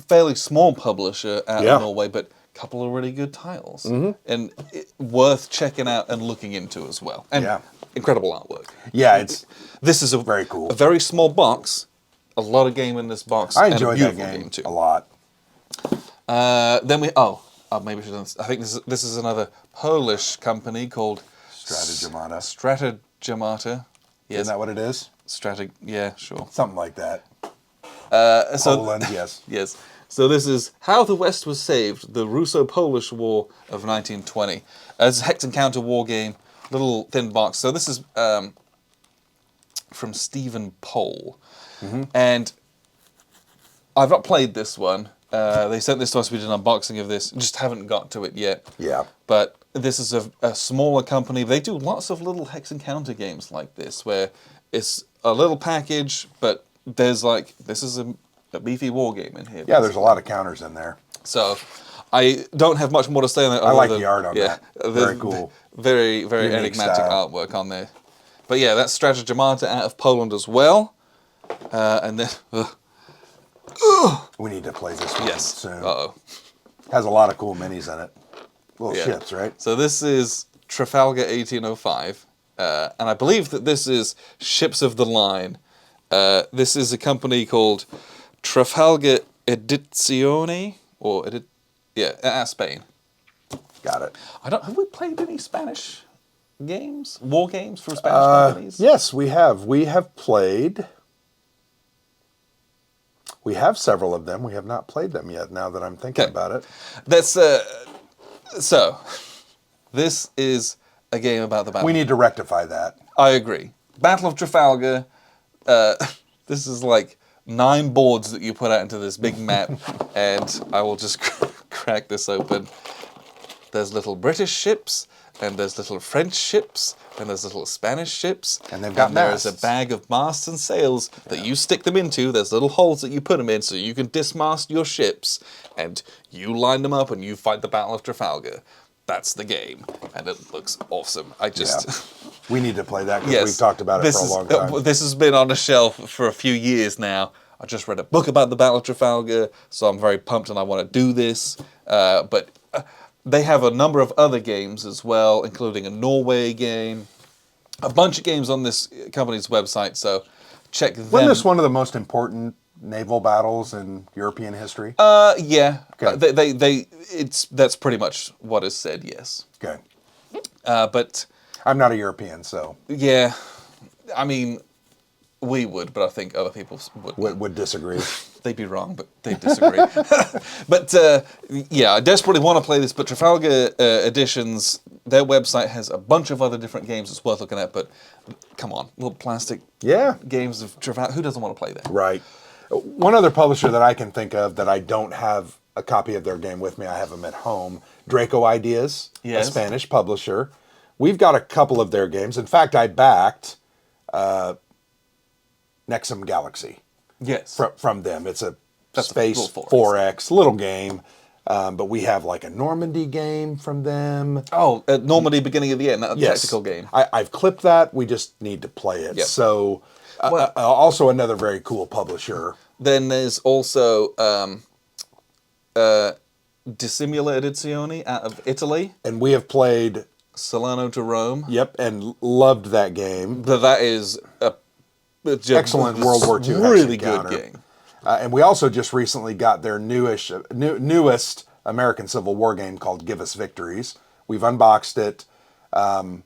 Speaker 1: fairly small publisher out of Norway, but a couple of really good titles. And worth checking out and looking into as well. And incredible artwork.
Speaker 2: Yeah,
Speaker 1: this is
Speaker 2: very cool.
Speaker 1: A very small box. A lot of game in this box.
Speaker 2: I enjoyed
Speaker 1: and a
Speaker 2: that game
Speaker 1: too.
Speaker 2: a lot.
Speaker 1: Then we maybe we should. I think this is another Polish company called
Speaker 2: Strategimata.
Speaker 1: Strategimata. Yes.
Speaker 2: Isn't that what it is?
Speaker 1: Yeah, sure.
Speaker 2: Something like that.
Speaker 1: Poland,
Speaker 2: yes.
Speaker 1: Yes. So this is How the West Was Saved, the Russo-Polish War of 1920. It's a hex and counter war game, little thin box. So this is from Stephen Pohl. And I've not played this one. They sent this to us, we did an unboxing of this. Just haven't got to it yet.
Speaker 2: Yeah.
Speaker 1: But this is a smaller company. They do lots of little hex and counter games like this, where it's a little package, but there's like, this is a beefy war game in here.
Speaker 2: Yeah, there's a lot of counters in there.
Speaker 1: So I don't have much more to say on that.
Speaker 2: I like the art on that. Very cool.
Speaker 1: Very, very
Speaker 2: Unique
Speaker 1: enigmatic
Speaker 2: style.
Speaker 1: artwork on there. But yeah, that's Strategimata out of Poland as well. And then...
Speaker 2: we need to play this one soon.
Speaker 1: Uh-oh.
Speaker 2: Has a lot of cool minis in it. Little ships, right?
Speaker 1: So this is Trafalgar 1805. And I believe that this is Ships of the Line. This is a company called Trafalgar Edizione, or Spain.
Speaker 2: Got it.
Speaker 1: Have we played any Spanish games, war games from Spanish companies?
Speaker 2: Yes, we have. We have played. We have several of them. We have not played them yet. Now that I'm thinking about it,
Speaker 1: that's so. This is a game about the battle.
Speaker 2: We need to rectify that.
Speaker 1: I agree. Battle of Trafalgar. This is like 9 boards that you put out into this big map, and I will just crack this open. There's little British ships, and there's little French ships, and there's little Spanish ships.
Speaker 2: And they've got masts.
Speaker 1: There's a bag of masts and sails that you stick them into. There's little holes that you put them in so you can dismast your ships, and you line them up and you fight the Battle of Trafalgar. That's the game, and it looks awesome.
Speaker 2: We need to play that because we've talked about it for a long time.
Speaker 1: This has been on a shelf for a few years now. I just read a book about the Battle of Trafalgar, so I'm very pumped and I want to do this. But they have a number of other games as well, including a Norway game, a bunch of games on this company's website, so check them.
Speaker 2: Wasn't this one of the most important naval battles in European history?
Speaker 1: Yeah.
Speaker 2: Okay.
Speaker 1: That's pretty much what is said, yes.
Speaker 2: Okay.
Speaker 1: But
Speaker 2: I'm not a European, so...
Speaker 1: Yeah. I mean, we would, but I think other people
Speaker 2: would disagree.
Speaker 1: They'd be wrong, but they disagree. But yeah, I desperately want to play this. But Trafalgar Editions, their website has a bunch of other different games it's worth looking at. But come on, little plastic games of Trafalgar. Who doesn't want to play that?
Speaker 2: Right. One other publisher that I can think of that I don't have a copy of their game with me, I have them at home, Draco Ideas, a Spanish publisher. We've got a couple of their games. In fact, I backed Nexum Galaxy.
Speaker 1: Yes.
Speaker 2: From them. It's a space 4X, little game. But we have like a Normandy game from them.
Speaker 1: Oh, Normandy Beginning of the End, that tactical game.
Speaker 2: I've clipped that. We just need to play it. Yep. So, also another very cool publisher.
Speaker 1: Then there's also Dissimula Edizione out of Italy.
Speaker 2: And we have played
Speaker 1: Solano to Rome.
Speaker 2: Yep, and loved that game.
Speaker 1: That is a
Speaker 2: excellent World War II
Speaker 1: really good game.
Speaker 2: And we also just recently got their newest American Civil War game called Give Us Victories. We've unboxed it. Sergio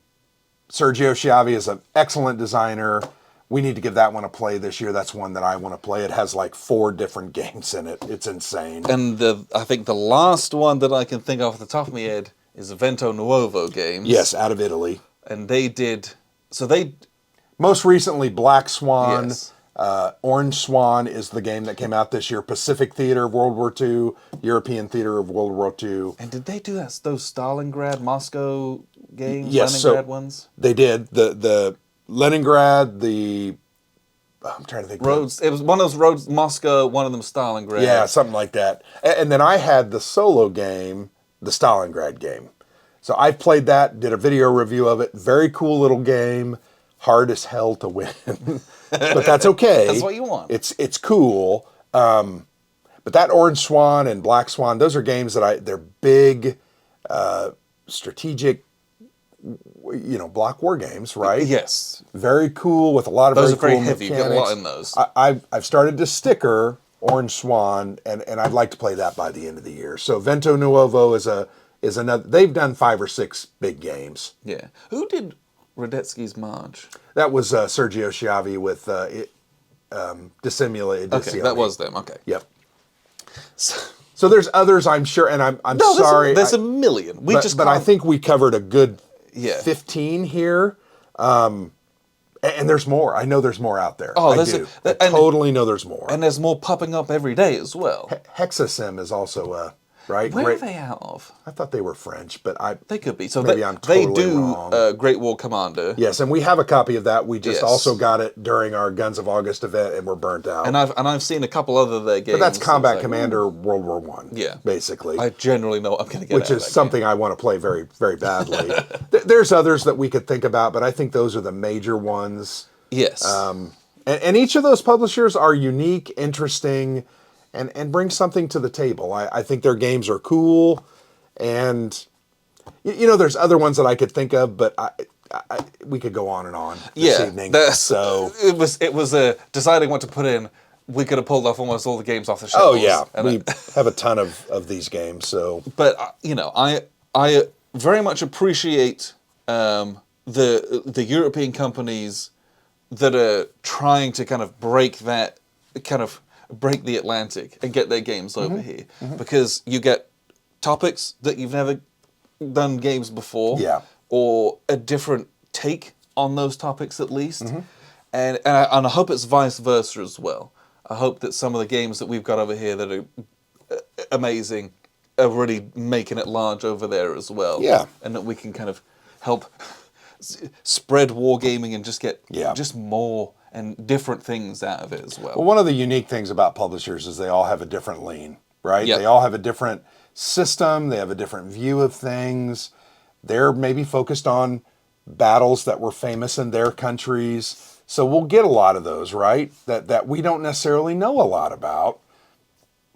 Speaker 2: Schiavi is an excellent designer. We need to give that one a play this year. That's one that I want to play. It has like 4 different games in it. It's insane.
Speaker 1: And I think the last one that I can think of off the top of my head is Vento Nuovo Games.
Speaker 2: Yes, out of Italy.
Speaker 1: And they did... So they...
Speaker 2: Most recently, Black Swan.
Speaker 1: Yes.
Speaker 2: Orange Swan is the game that came out this year. Pacific Theater of World War II, European Theater of World War II.
Speaker 1: And did they do those Stalingrad, Moscow games,
Speaker 2: Yes,
Speaker 1: Leningrad ones?
Speaker 2: They did. The Leningrad, I'm trying to think.
Speaker 1: Roads. It was one of those roads, Moscow, one of them Stalingrad.
Speaker 2: Yeah, something like that. And then I had the solo game, the Stalingrad game. So I played that, did a video review of it. Very cool little game. Hard as hell to win. But that's okay.
Speaker 1: That's what you want.
Speaker 2: It's cool. But that Orange Swan and Black Swan, those are games that they're big, strategic, block war games, right?
Speaker 1: Yes.
Speaker 2: Very cool with a lot of
Speaker 1: those
Speaker 2: very
Speaker 1: are
Speaker 2: cool
Speaker 1: very heavy.
Speaker 2: mechanics.
Speaker 1: You get a lot in those.
Speaker 2: I've started to sticker Orange Swan, and I'd like to play that by the end of the year. So Vento Nuovo is another. They've done 5 or 6 big games.
Speaker 1: Yeah. Who did Radetzky's March?
Speaker 2: That was Sergio Schiavi with Dissimula Edizione.
Speaker 1: Okay, that was them. Okay.
Speaker 2: Yep. So there's others, I'm sure, and I'm sorry.
Speaker 1: There's a million.
Speaker 2: But I think we covered a good
Speaker 1: Yeah.
Speaker 2: 15 here. And there's more. I know there's more out there.
Speaker 1: Oh,
Speaker 2: I do. I totally know there's more.
Speaker 1: And there's more popping up every day as well.
Speaker 2: Hexasim is also right.
Speaker 1: Where are they out of?
Speaker 2: I thought they were French, but
Speaker 1: They could be. So
Speaker 2: maybe I'm totally
Speaker 1: they do
Speaker 2: wrong.
Speaker 1: Great War Commander.
Speaker 2: Yes, and we have a copy of that. We just
Speaker 1: Yes.
Speaker 2: also got it during our Guns of August event, and we're burnt out.
Speaker 1: And I've seen a couple other of their games.
Speaker 2: But that's Combat
Speaker 1: like,
Speaker 2: Commander World War I.
Speaker 1: Yeah.
Speaker 2: Basically.
Speaker 1: I generally know what I'm going to get.
Speaker 2: Which
Speaker 1: out
Speaker 2: is
Speaker 1: of that
Speaker 2: something
Speaker 1: game.
Speaker 2: I want to play very, very badly. There's others that we could think about, but I think those are the major ones.
Speaker 1: Yes.
Speaker 2: And each of those publishers are unique, interesting, and bring something to the table. I think their games are cool, and there's other ones that I could think of, but we could go on and on this evening. So
Speaker 1: it was deciding what to put in. We could have pulled off almost all the games off the shelf.
Speaker 2: oh yeah, we have a ton of these games. So,
Speaker 1: but I very much appreciate the European companies that are trying to kind of break the Atlantic and get their games over here, because you get topics that you've never done games before, or a different take on those topics at least, and I hope it's vice versa as well. I hope that some of the games that we've got over here that are amazing are really making it large over there as well, and that we can kind of help spread wargaming and just get just more and different things out of it as well.
Speaker 2: Well, one of the unique things about publishers is they all have a different lean, right?
Speaker 1: Yep.
Speaker 2: They all have a different system. They have a different view of things. They're maybe focused on battles that were famous in their countries. So we'll get a lot of those, right? That we don't necessarily know a lot about.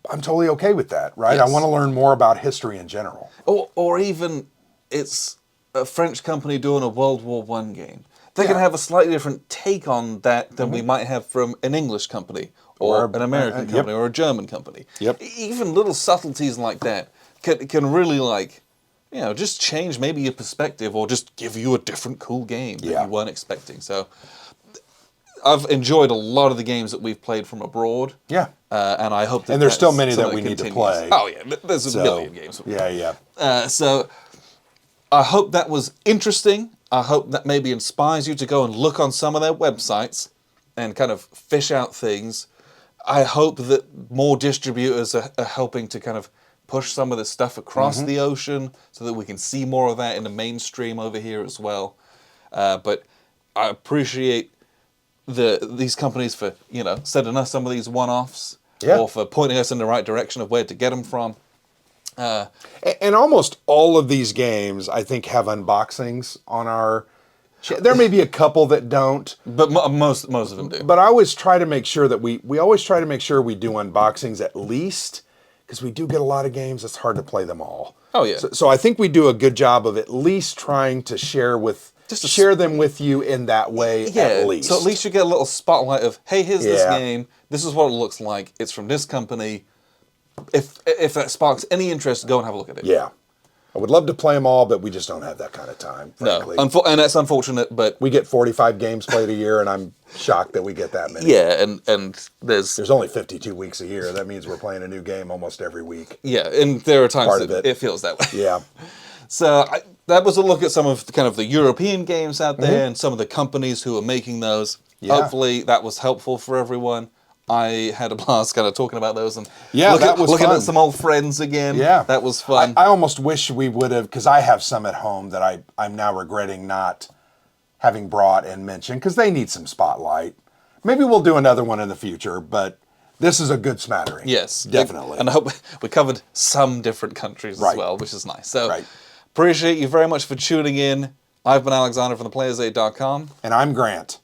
Speaker 2: I'm totally okay with that, right?
Speaker 1: Yes.
Speaker 2: I want to learn more about history in general.
Speaker 1: Or even it's a French company doing a World War I game. They're going to have a slightly different take on that than we might have from an English company or an American company or a German company.
Speaker 2: Yep.
Speaker 1: Even little subtleties like that can really just change maybe your perspective or just give you a different cool game that you weren't expecting. So I've enjoyed a lot of the games that we've played from abroad.
Speaker 2: Yeah.
Speaker 1: And I hope that
Speaker 2: and there's still many that we need to play.
Speaker 1: Oh yeah, there's a million games.
Speaker 2: Yeah.
Speaker 1: So I hope that was interesting. I hope that maybe inspires you to go and look on some of their websites and kind of fish out things. I hope that more distributors are helping to kind of push some of this stuff across the ocean so that we can see more of that in the mainstream over here as well. But I appreciate these companies for sending us some of these one-offs or for pointing us in the right direction of where to get them from.
Speaker 2: And almost all of these games, I think, have unboxings on our. There may be a couple that don't,
Speaker 1: but most of them do.
Speaker 2: But I always try to make sure that we always try to make sure we do unboxings at least, because we do get a lot of games. It's hard to play them all.
Speaker 1: Oh yeah.
Speaker 2: So I think we do a good job of at least trying to share them with you in that way. At least.
Speaker 1: So at least you get a little spotlight of, hey, here's this game. This is what it looks like. It's from this company. If that sparks any interest, go and have a look at it.
Speaker 2: Yeah. I would love to play them all, but we just don't have that kind of time, frankly.
Speaker 1: No, and that's unfortunate, but...
Speaker 2: We get 45 games played a year, and I'm shocked that we get that many.
Speaker 1: Yeah, and there's
Speaker 2: only 52 weeks a year. That means we're playing a new game almost every week.
Speaker 1: Yeah, and there are times that it feels that way.
Speaker 2: Yeah.
Speaker 1: That was a look at some of the European games out there and some of the companies who are making those.
Speaker 2: Yeah.
Speaker 1: Hopefully that was helpful for everyone. I had a blast kind of talking about those and
Speaker 2: looking
Speaker 1: at some old friends again.
Speaker 2: Yeah.
Speaker 1: That was fun.
Speaker 2: I almost wish we would have, because I have some at home that I'm now regretting not having brought and mentioned, because they need some spotlight. Maybe we'll do another one in the future, but this is a good smattering.
Speaker 1: Yes.
Speaker 2: Definitely.
Speaker 1: And I hope we covered some different countries as well, which is nice. So appreciate you very much for tuning in. I've been Alexander from thePlayers8.com.
Speaker 2: And I'm Grant.